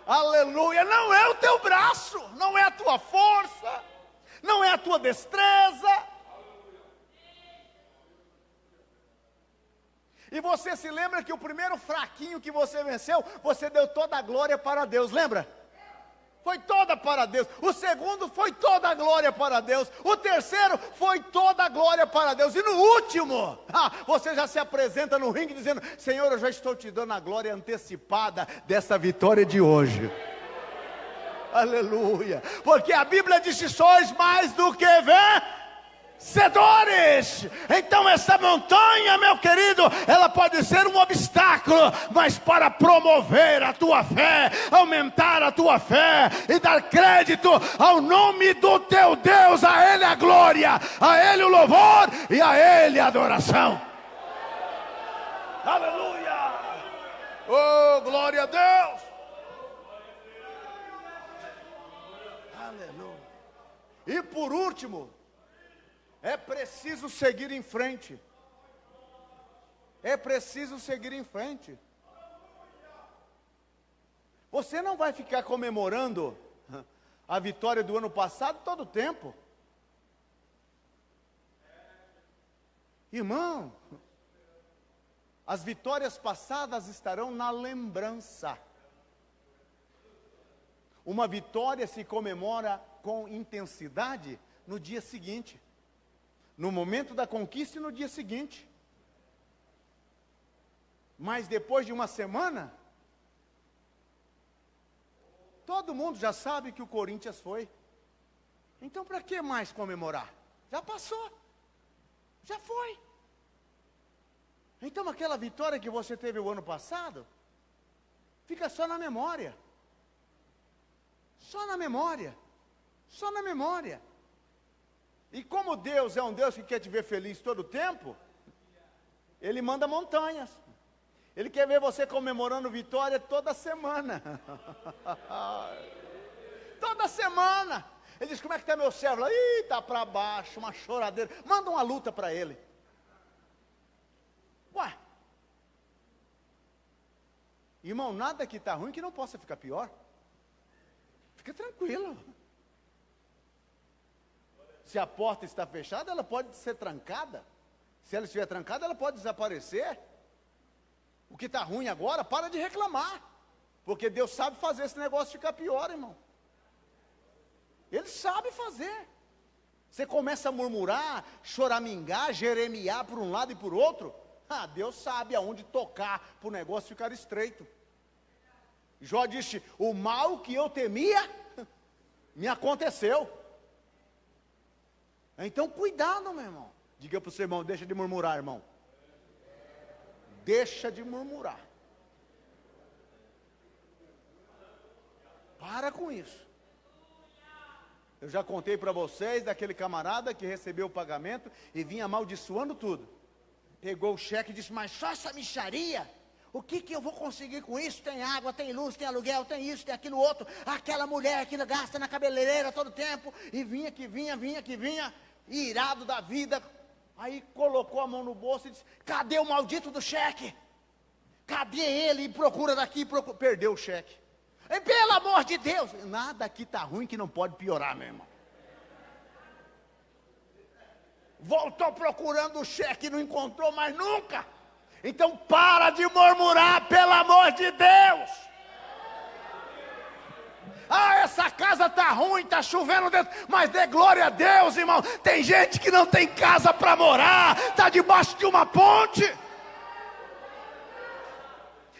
Aleluia. Não é o teu braço, não é a tua força, não é a tua destreza. E você se lembra que o primeiro fraquinho que você venceu, você deu toda a glória para Deus, lembra? Foi toda para Deus. O segundo foi toda a glória para Deus. O terceiro foi toda a glória para Deus. E no último, você já se apresenta no ringue dizendo: Senhor, eu já estou te dando a glória antecipada dessa vitória de hoje. Aleluia. Porque a Bíblia diz que sois mais do que vencedores. Então essa montanha, meu querido, ela pode ser um obstáculo, mas para promover a tua fé, aumentar a tua fé e dar crédito ao nome do teu Deus, a Ele a glória, a Ele o louvor e a Ele a adoração. Aleluia. Oh, glória a Deus. Aleluia. E por último, é preciso seguir em frente. É preciso seguir em frente. Você não vai ficar comemorando a vitória do ano passado todo o tempo. Irmão, as vitórias passadas estarão na lembrança. Uma vitória se comemora com intensidade no dia seguinte. No momento da conquista e no dia seguinte. Mas depois de uma semana, todo mundo já sabe que o Corinthians foi. Então para que mais comemorar? Já passou. Já foi. Então aquela vitória que você teve o ano passado, fica só na memória. Só na memória. Só na memória. E como Deus é um Deus que quer te ver feliz todo o tempo, Ele manda montanhas. Ele quer ver você comemorando vitória toda semana. Toda semana. Ele diz: como é que está meu servo? Ih, está para baixo, uma choradeira. Manda uma luta para ele. Ué. Irmão, nada que está ruim que não possa ficar pior. Fica tranquilo. Se a porta está fechada, ela pode ser trancada. Se ela estiver trancada, ela pode desaparecer. O que está ruim agora, para de reclamar. Porque Deus sabe fazer esse negócio ficar pior, irmão. Ele sabe fazer. Você começa a murmurar, choramingar, jeremiar por um lado e por outro. Deus sabe aonde tocar para o negócio ficar estreito. Jó disse: o mal que eu temia, me aconteceu. Então cuidado, meu irmão. Diga para o seu irmão: deixa de murmurar, irmão. Deixa de murmurar. Para com isso. Eu já contei para vocês daquele camarada que recebeu o pagamento e vinha amaldiçoando tudo. Pegou o cheque e disse: mas só essa mixaria? O que eu vou conseguir com isso? Tem água, tem luz, tem aluguel, tem isso, tem aquilo outro. Aquela mulher que gasta na cabeleireira todo tempo. E vinha que vinha, irado da vida. Aí colocou a mão no bolso e disse: cadê o maldito do cheque? Cadê ele? E procura daqui, perdeu o cheque. E pelo amor de Deus, nada aqui está ruim que não pode piorar, meu irmão. Voltou procurando o cheque, não encontrou mais nunca. Então para de murmurar, pelo amor de Deus. Essa casa está ruim, está chovendo dentro, mas dê glória a Deus, irmão. Tem gente que não tem casa para morar, está debaixo de uma ponte.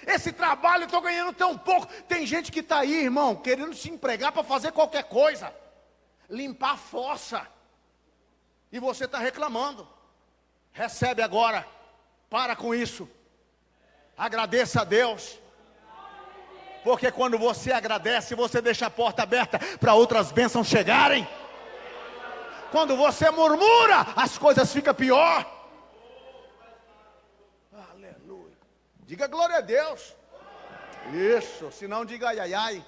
Esse trabalho eu estou ganhando tão pouco. Tem gente que está aí, irmão, querendo se empregar para fazer qualquer coisa. Limpar a fossa. E você está reclamando. Recebe agora. Para com isso. Agradeça a Deus. Porque quando você agradece, você deixa a porta aberta para outras bênçãos chegarem. Quando você murmura, as coisas ficam pior. Diga glória a Deus. Isso, se não diga ai, ai, ai.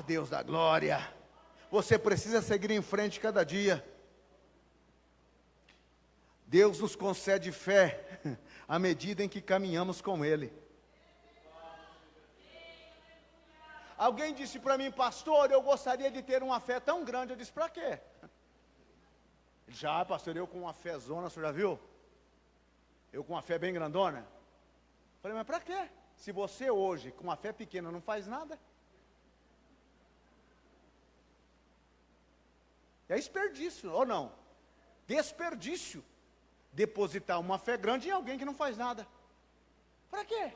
Deus da glória. Você precisa seguir em frente cada dia. Deus nos concede fé à medida em que caminhamos com Ele. Alguém disse para mim: pastor, eu gostaria de ter uma fé tão grande. Eu disse: para quê? Ele disse: pastor, eu com uma fé zona, o senhor já viu? Eu com uma fé bem grandona. Falei: mas para quê? Se você hoje, com uma fé pequena, não faz nada. É desperdício, ou não? Desperdício. Depositar uma fé grande em alguém que não faz nada. Para quê?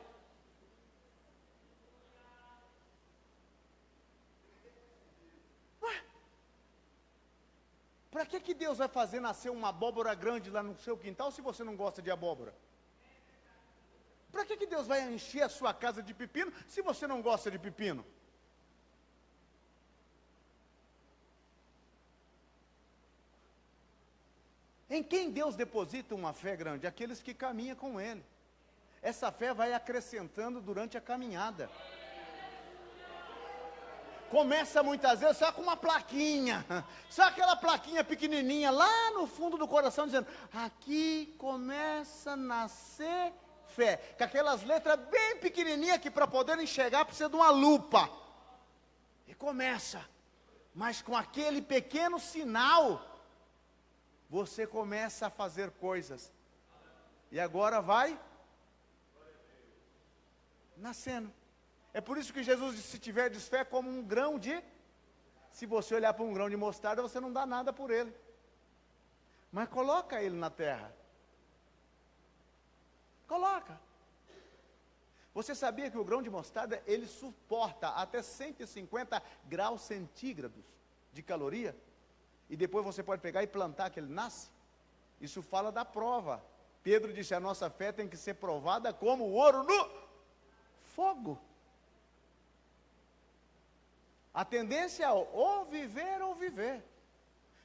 Para que Deus vai fazer nascer uma abóbora grande lá no seu quintal se você não gosta de abóbora? Para que Deus vai encher a sua casa de pepino se você não gosta de pepino? Em quem Deus deposita uma fé grande? Aqueles que caminham com Ele. Essa fé vai acrescentando durante a caminhada. Começa muitas vezes só com uma plaquinha, só aquela plaquinha pequenininha lá no fundo do coração dizendo: aqui começa a nascer fé, com aquelas letras bem pequenininhas que para poder enxergar precisa de uma lupa. E começa, mas com aquele pequeno sinal, você começa a fazer coisas. E agora vai nascendo. É por isso que Jesus disse: se tiverdes fé como um grão de... Se você olhar para um grão de mostarda, você não dá nada por ele. Mas coloca ele na terra. Coloca. Você sabia que o grão de mostarda, ele suporta até 150 graus centígrados de caloria? E depois você pode pegar e plantar que ele nasce? Isso fala da prova. Pedro disse: a nossa fé tem que ser provada como o ouro no fogo. A tendência é ou viver ou viver.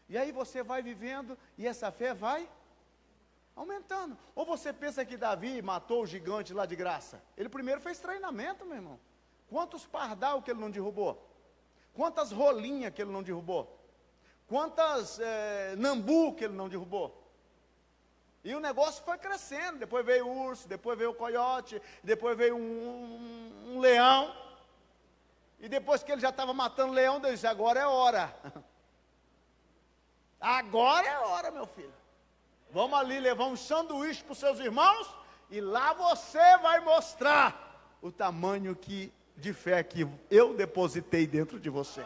E aí você vai vivendo e essa fé vai aumentando. Ou você pensa que Davi matou o gigante lá de graça? Ele primeiro fez treinamento, meu irmão. Quantos pardal que ele não derrubou? Quantas rolinhas que ele não derrubou? Quantas nambu que ele não derrubou? E o negócio foi crescendo. Depois veio o urso, depois veio o coiote, depois veio um leão. E depois que ele já estava matando o leão, Deus disse: agora é hora. Agora é hora, meu filho. Vamos ali levar um sanduíche para os seus irmãos, e lá você vai mostrar o tamanho de fé que eu depositei dentro de você.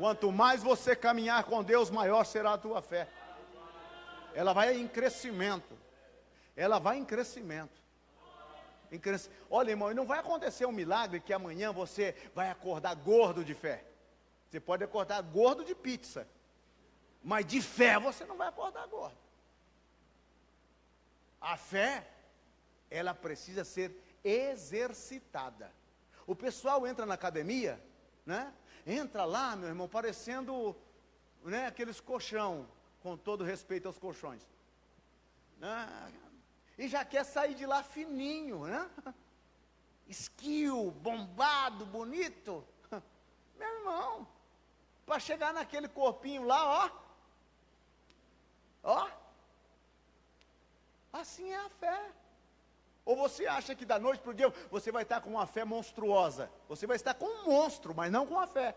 Quanto mais você caminhar com Deus, maior será a tua fé. Ela vai em crescimento. Ela vai em crescimento. Olha, irmão, e não vai acontecer um milagre que amanhã você vai acordar gordo de fé. Você pode acordar gordo de pizza, mas de fé você não vai acordar gordo. A fé, ela precisa ser exercitada. O pessoal entra na academia, né? Entra lá, meu irmão, parecendo, né, aqueles colchão, com todo respeito aos colchões, né? E já quer sair de lá fininho, né? Esquio, bombado, bonito. Meu irmão, para chegar naquele corpinho lá, ó, assim é a fé. Ou você acha que da noite para o dia você vai estar com uma fé monstruosa? Você vai estar com um monstro, mas não com a fé.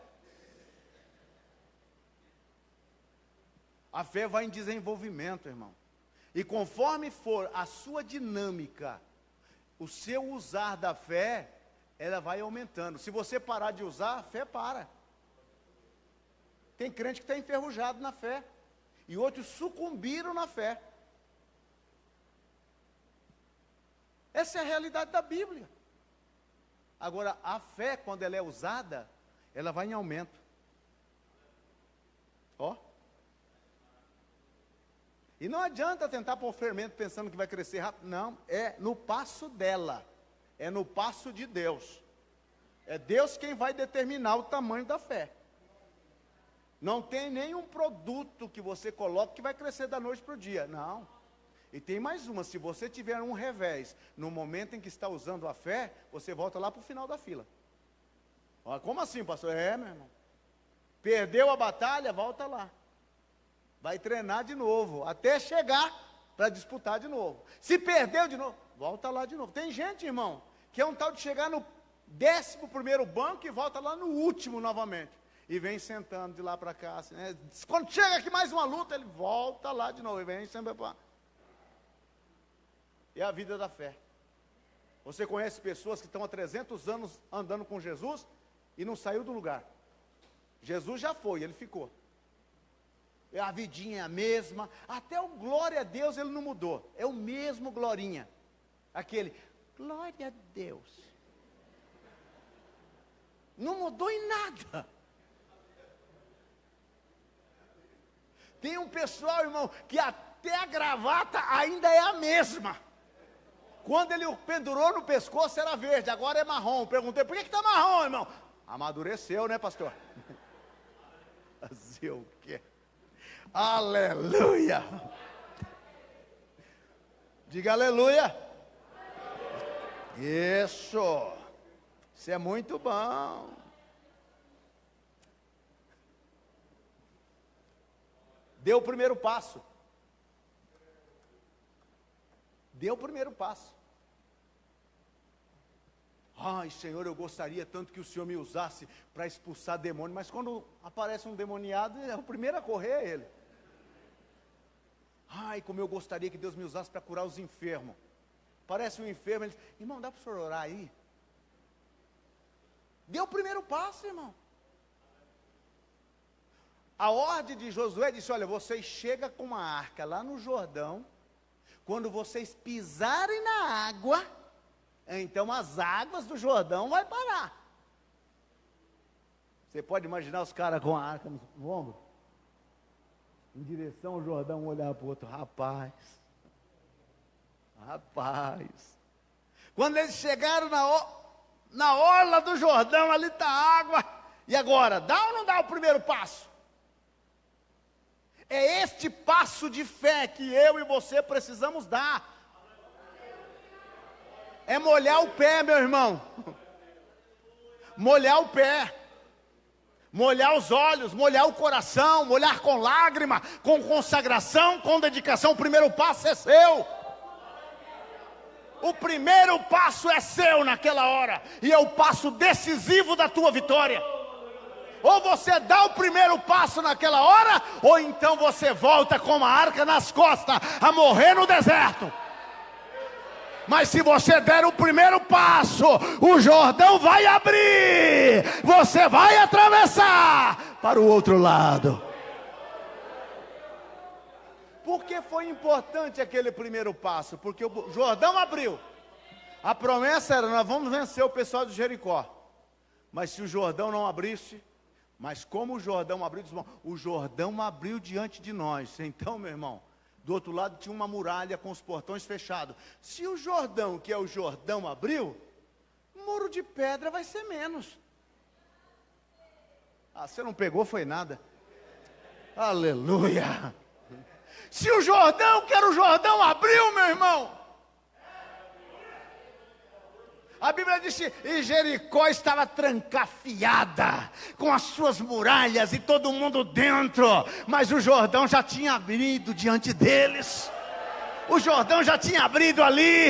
A fé vai em desenvolvimento, irmão. E conforme for a sua dinâmica, o seu usar da fé, ela vai aumentando. Se você parar de usar, a fé para. Tem crente que está enferrujado na fé. E outros sucumbiram na fé. Essa é a realidade da Bíblia. Agora, a fé, quando ela é usada, ela vai em aumento. Ó. E não adianta tentar pôr fermento pensando que vai crescer rápido. Não, é no passo dela. É no passo de Deus. É Deus quem vai determinar o tamanho da fé. Não tem nenhum produto que você coloque que vai crescer da noite para o dia. Não. E tem mais uma, se você tiver um revés no momento em que está usando a fé, você volta lá para o final da fila. Ó, como assim, pastor? É, meu irmão. Perdeu a batalha, volta lá. Vai treinar de novo, até chegar para disputar de novo. Se perdeu de novo, volta lá de novo. Tem gente, irmão, que é um tal de chegar no 11º banco e volta lá no último novamente. E vem sentando de lá para cá. Assim, né? Quando chega aqui mais uma luta, ele volta lá de novo. E vem sempre para... É a vida da fé. Você conhece pessoas que estão há 300 anos andando com Jesus e não saiu do lugar. Jesus já foi, ele ficou. A vidinha é a mesma, até o glória a Deus ele não mudou, é o mesmo glorinha, aquele, glória a Deus, não mudou em nada. Tem um pessoal, irmão, que até a gravata ainda é a mesma. Quando ele o pendurou no pescoço era verde, agora é marrom. Perguntei, por que está marrom, irmão? Amadureceu, né, pastor? Fazer o quê? Aleluia! Diga aleluia! Isso! Isso é muito bom! Deu o primeiro passo. Deu o primeiro passo. Ai, Senhor, eu gostaria tanto que o Senhor me usasse para expulsar demônio, mas quando aparece um demoniado, o primeiro a correr é ele. Ai, como eu gostaria que Deus me usasse para curar os enfermos. Parece um enfermo, ele diz, irmão, dá para o senhor orar aí? Deu o primeiro passo, irmão. A ordem de Josué disse, olha, vocês chegam com uma arca lá no Jordão, quando vocês pisarem na água, então as águas do Jordão vão parar. Você pode imaginar os caras com a arca no ombro? Em direção ao Jordão, um olhar para o outro, rapaz. Quando eles chegaram na orla do Jordão, ali está a água. E agora, dá ou não dá o primeiro passo? É este passo de fé que eu e você precisamos dar. É molhar o pé, meu irmão. Molhar o pé. Molhar os olhos, molhar o coração, molhar com lágrima, com consagração, com dedicação. O primeiro passo é seu. O primeiro passo é seu naquela hora. E é o passo decisivo da tua vitória. Ou você dá o primeiro passo naquela hora, ou então você volta com uma arca nas costas, a morrer no deserto. Mas se você der o primeiro passo, o Jordão vai abrir, você vai atravessar, para o outro lado. Por que foi importante aquele primeiro passo? Porque o Jordão abriu. A promessa era: nós vamos vencer o pessoal de Jericó. Mas se o Jordão não abrisse, mas como o Jordão abriu, o Jordão abriu diante de nós. Então, meu irmão, do outro lado tinha uma muralha com os portões fechados. Se o Jordão, que é o Jordão, abriu, muro de pedra vai ser menos. Ah, você não pegou, foi nada. Aleluia. Se o Jordão, que era o Jordão, abriu, meu irmão. A Bíblia diz que e Jericó estava trancafiada, com as suas muralhas e todo mundo dentro. Mas o Jordão já tinha abrido diante deles. O Jordão já tinha abrido ali.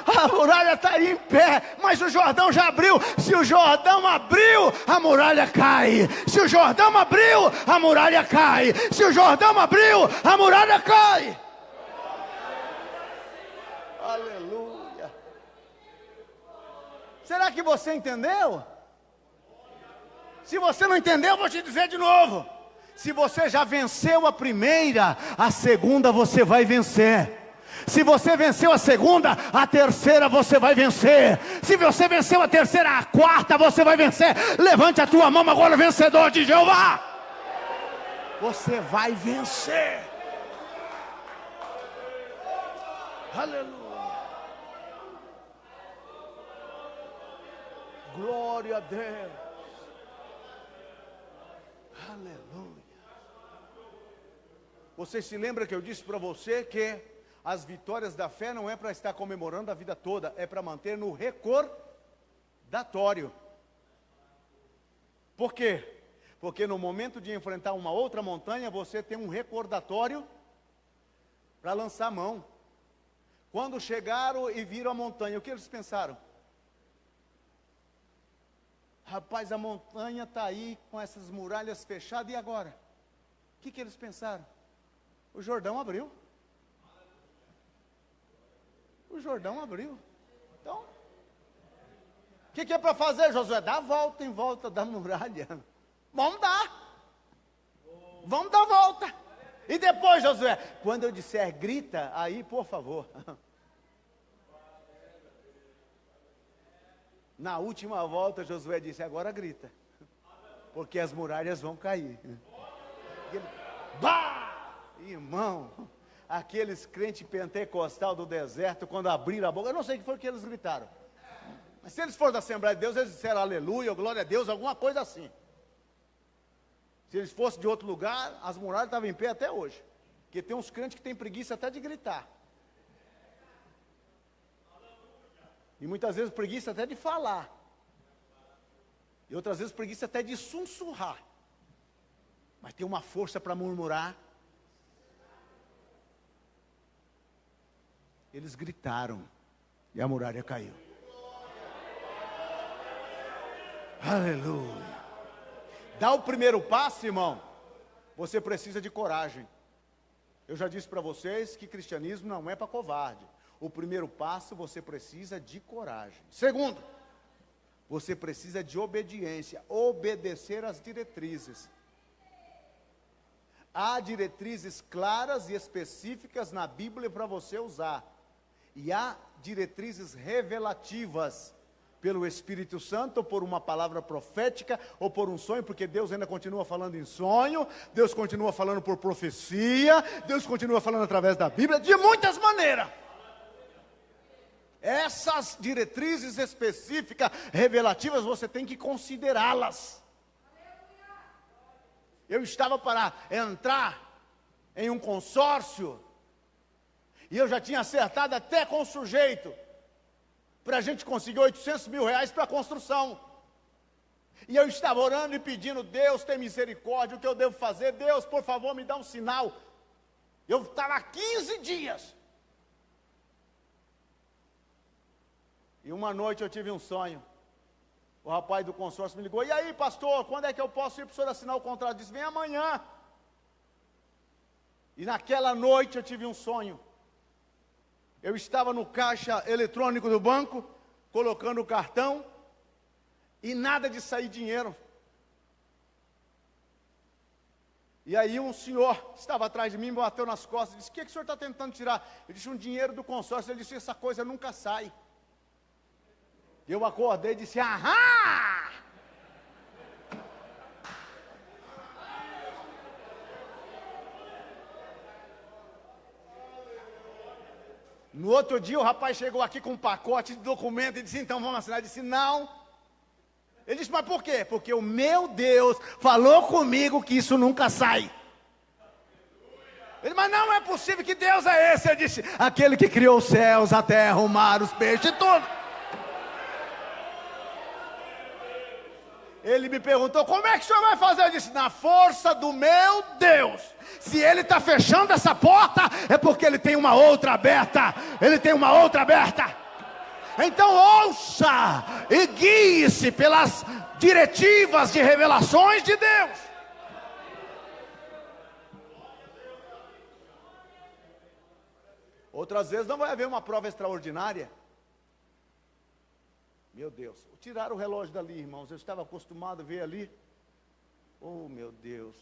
A muralha está aí em pé, mas o Jordão já abriu. Se o Jordão abriu, a muralha cai. Se o Jordão abriu, a muralha cai. Se o Jordão abriu, a muralha cai. Aleluia. Será que você entendeu? Se você não entendeu, eu vou te dizer de novo. Se você já venceu a primeira, a segunda você vai vencer. Se você venceu a segunda, a terceira você vai vencer. Se você venceu a terceira, a quarta você vai vencer. Levante a tua mão agora, vencedor de Jeová. Você vai vencer. Aleluia. Glória a Deus. Aleluia. Você se lembra que eu disse para você que as vitórias da fé não é para estar comemorando a vida toda, é para manter no recordatório. Por quê? Porque no momento de enfrentar uma outra montanha, você tem um recordatório para lançar a mão. Quando chegaram e viram a montanha, o que eles pensaram? Rapaz, a montanha está aí com essas muralhas fechadas, e agora? O que eles pensaram? O Jordão abriu. O Jordão abriu. Então, o que é para fazer, Josué? Dá a volta em volta da muralha. Vamos dar. Vamos dar a volta. E depois, Josué, quando eu disser grita, aí por favor. Na última volta, Josué disse: agora grita, porque as muralhas vão cair. Bah! Irmão, aqueles crentes pentecostal do deserto, quando abriram a boca, eu não sei o que foi que eles gritaram. Mas se eles foram da Assembleia de Deus, eles disseram aleluia, glória a Deus, alguma coisa assim. Se eles fossem de outro lugar, as muralhas estavam em pé até hoje. Porque tem uns crentes que têm preguiça até de gritar. E muitas vezes preguiça até de falar. E outras vezes preguiça até de sussurrar. Mas tem uma força para murmurar. Eles gritaram e a muralha caiu. Aleluia. Dá o primeiro passo, irmão. Você precisa de coragem. Eu já disse para vocês que cristianismo não é para covarde. O primeiro passo, você precisa de coragem. Segundo, você precisa de obediência. Obedecer às diretrizes. Há diretrizes claras e específicas na Bíblia para você usar. E há diretrizes revelativas pelo Espírito Santo, ou por uma palavra profética, ou por um sonho, porque Deus ainda continua falando em sonho, Deus continua falando por profecia, Deus continua falando através da Bíblia, de muitas maneiras. Essas diretrizes específicas, revelativas, você tem que considerá-las. Eu estava para entrar em um consórcio, e eu já tinha acertado até com o sujeito, para a gente conseguir 800 mil reais para a construção. E eu estava orando e pedindo: Deus, tem misericórdia, o que eu devo fazer? Deus, por favor, me dá um sinal. Eu estava há 15 dias. E uma noite eu tive um sonho. O rapaz do consórcio me ligou: e aí, pastor, quando é que eu posso ir para o senhor assinar o contrato? Eu disse: vem amanhã. E naquela noite eu tive um sonho. Eu estava no caixa eletrônico do banco, colocando o cartão, e nada de sair dinheiro. E aí um senhor que estava atrás de mim, me bateu nas costas e disse: o que o senhor está tentando tirar? Eu disse: um dinheiro do consórcio. Ele disse: essa coisa nunca sai. Eu acordei e disse: ahá! No outro dia o rapaz chegou aqui com um pacote de documento e disse: então vamos assinar. Eu disse: não. Ele disse: mas por quê? Porque o meu Deus falou comigo que isso nunca sai. Ele: mas não é possível, que Deus é esse? Eu disse: aquele que criou os céus, a terra, o mar, os peixes e tudo. Ele me perguntou: como é que o senhor vai fazer? Eu disse: na força do meu Deus. Se ele está fechando essa porta, é porque ele tem uma outra aberta. Ele tem uma outra aberta. Então ouça e guie-se pelas diretivas de revelações de Deus. Outras vezes não vai haver uma prova extraordinária. Meu Deus, tiraram o relógio dali, irmãos. Eu estava acostumado a ver ali. Oh, meu Deus.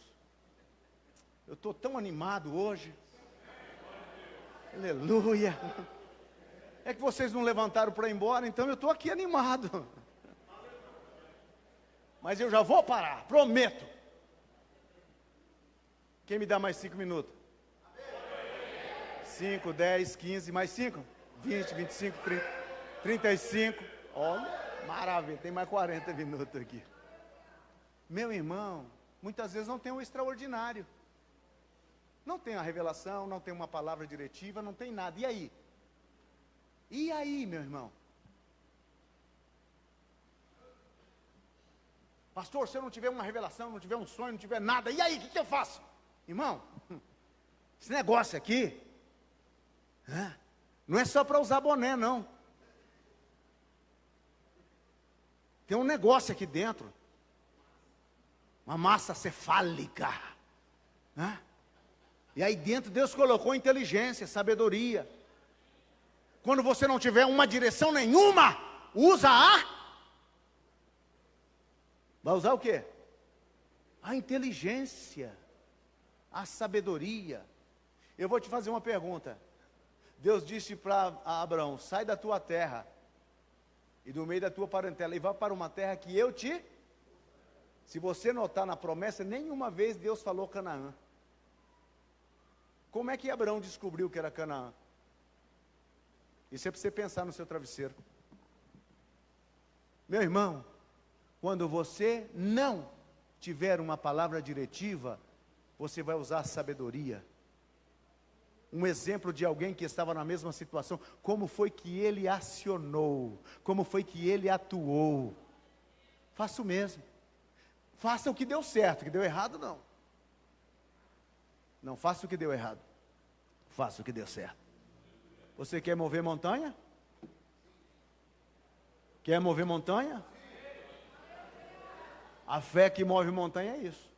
Eu estou tão animado hoje. Aleluia. É que vocês não levantaram para ir embora, então eu estou aqui animado. Mas eu já vou parar, prometo. Quem me dá mais 5 minutos? 5, 10, 15, mais 5? 20, 25, 30, 35. Olha, maravilha, tem mais 40 minutos aqui. Meu irmão, muitas vezes não tem o extraordinário. Não tem a revelação, não tem uma palavra diretiva, não tem nada. E aí? E aí, meu irmão? Pastor, se eu não tiver uma revelação, não tiver um sonho, não tiver nada, e aí, o que eu faço? Irmão, esse negócio aqui, não é só para usar boné, não. Tem um negócio aqui dentro, uma massa cefálica, e aí dentro Deus colocou inteligência, sabedoria. Quando você não tiver uma direção nenhuma, usa vai usar o quê? A inteligência, a sabedoria. Eu vou te fazer uma pergunta. Deus disse para Abraão: sai da tua terra e do meio da tua parentela e vá para uma terra que eu te... Se você notar na promessa, nenhuma vez Deus falou Canaã. Como é que Abraão descobriu que era Canaã? Isso é para você pensar no seu travesseiro. Meu irmão, quando você não tiver uma palavra diretiva, você vai usar a sabedoria. Um exemplo de alguém que estava na mesma situação, como foi que ele acionou, como foi que ele atuou. Faça o mesmo. Faça o que deu certo, o que deu errado não. Não faça o que deu errado. Faça o que deu certo. Você quer mover montanha? Quer mover montanha? A fé que move montanha é isso.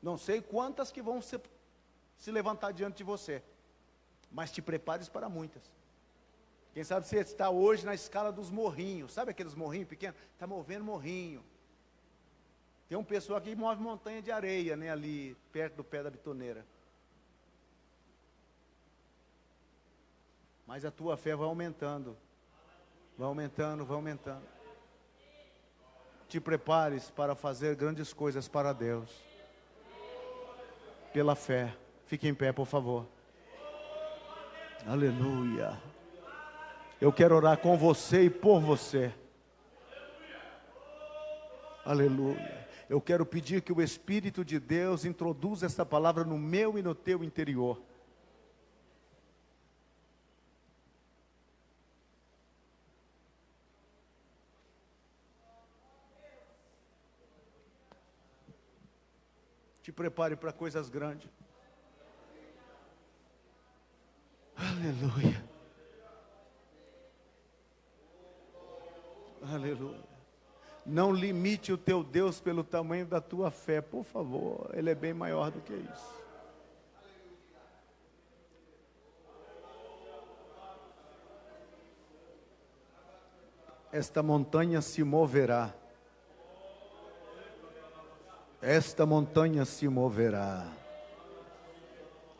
Não sei quantas que vão se levantar diante de você, mas te prepares para muitas. Quem sabe você está hoje na escala dos morrinhos. Sabe aqueles morrinhos pequenos? Está movendo morrinho. Tem um pessoal aqui que move montanha de areia, né, ali perto do pé da bitoneira. Mas a tua fé vai aumentando. Vai aumentando, vai aumentando. Te prepares para fazer grandes coisas para Deus. Pela fé. Fique em pé, por favor. Aleluia. Eu quero orar com você e por você. Aleluia. Eu quero pedir que o Espírito de Deus introduza essa palavra no meu e no teu interior. Te prepare para coisas grandes. Aleluia. Aleluia. Não limite o teu Deus pelo tamanho da tua fé, por favor. Ele é bem maior do que isso. Esta montanha se moverá. esta montanha se moverá.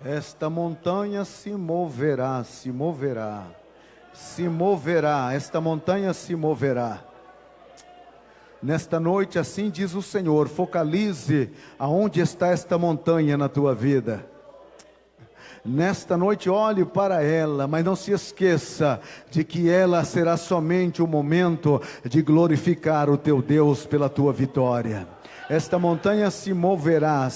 Esta montanha se moverá, se moverá, se moverá, esta montanha se moverá. Nesta noite, assim diz o Senhor, focalize aonde está esta montanha na tua vida. Nesta noite olhe para ela, mas não se esqueça de que ela será somente o momento de glorificar o teu Deus pela tua vitória. Esta montanha se moverá,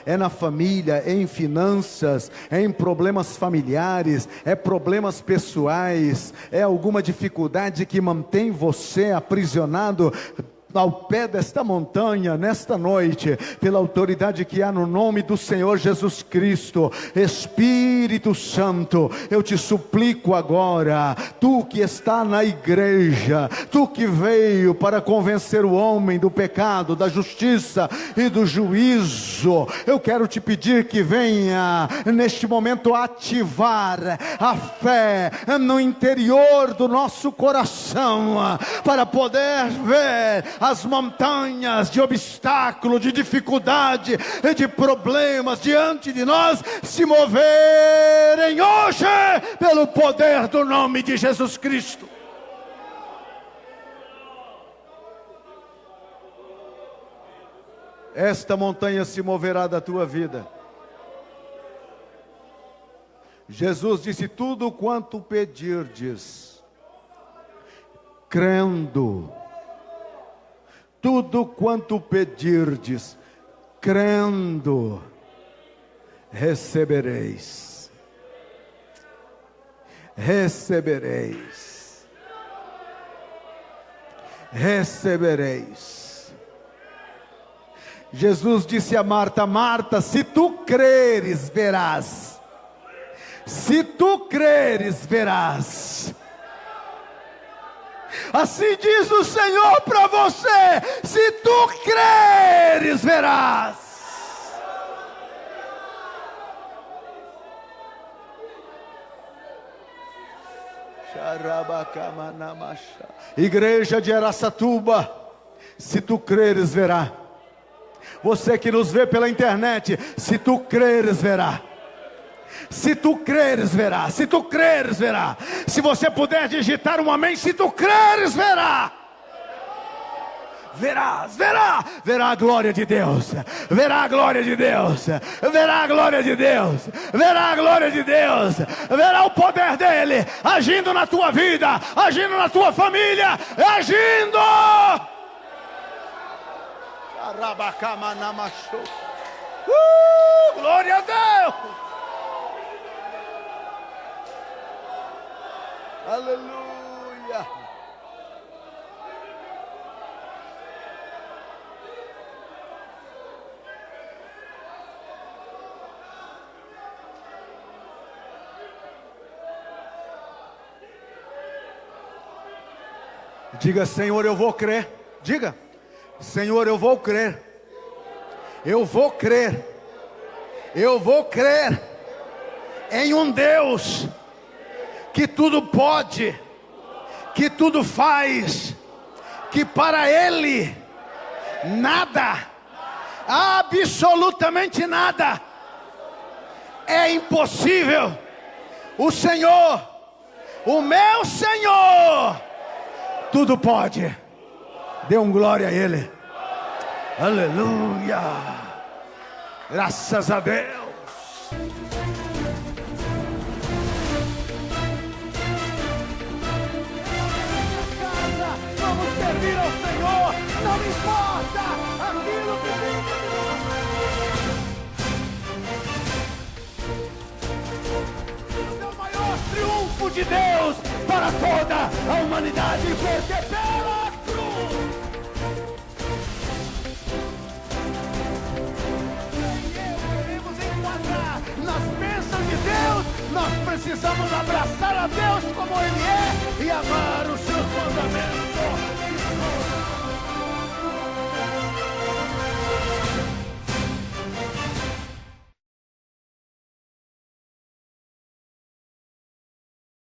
é na família, é em finanças, é em problemas familiares, é problemas pessoais, é alguma dificuldade que mantém você aprisionado ao pé desta montanha, nesta noite, pela autoridade que há no nome do Senhor Jesus Cristo. Espírito Santo, eu te suplico agora, tu que está na igreja, tu que veio para convencer o homem do pecado, da justiça e do juízo, eu quero te pedir que venha neste momento ativar a fé no interior do nosso coração, para poder ver as montanhas de obstáculo, de dificuldade e de problemas diante de nós se moverem hoje pelo poder do nome de Jesus Cristo. Esta montanha se moverá da tua vida. Jesus disse: tudo quanto pedirdes, crendo, tudo quanto pedirdes, crendo, recebereis. Recebereis. Recebereis. Jesus disse a Marta: Marta, se tu creres, verás. Se tu creres, verás. Assim diz o Senhor para você: se tu creres, verás. Igreja de Araçatuba, se tu creres, verá. Você que nos vê pela internet, se tu creres, verá. Se tu creres, verá. Se tu creres, verá. Se você puder digitar um amém, se tu creres, verá. Verás, verá, verá a glória de Deus, verá a glória de Deus, verá a glória de Deus, verá a glória de Deus, verá o poder dele agindo na tua vida, agindo na tua família, agindo. Glória a Deus. Aleluia. Diga: Senhor, eu vou crer. Diga: Senhor, eu vou crer. Eu vou crer. Eu vou crer em um Deus que tudo pode, que tudo faz, que para Ele nada, absolutamente nada, é impossível. O Senhor, o meu Senhor, tudo pode. Dê um glória a Ele. Aleluia. Graças a Deus. Vamos servir ao Senhor, não importa aquilo que vem de nós. É o maior triunfo de Deus para toda a humanidade, porque pela cruz queremos enquadrar nas bênçãos de Deus. Nós precisamos abraçar a Deus como Ele é e amar os seus mandamentos.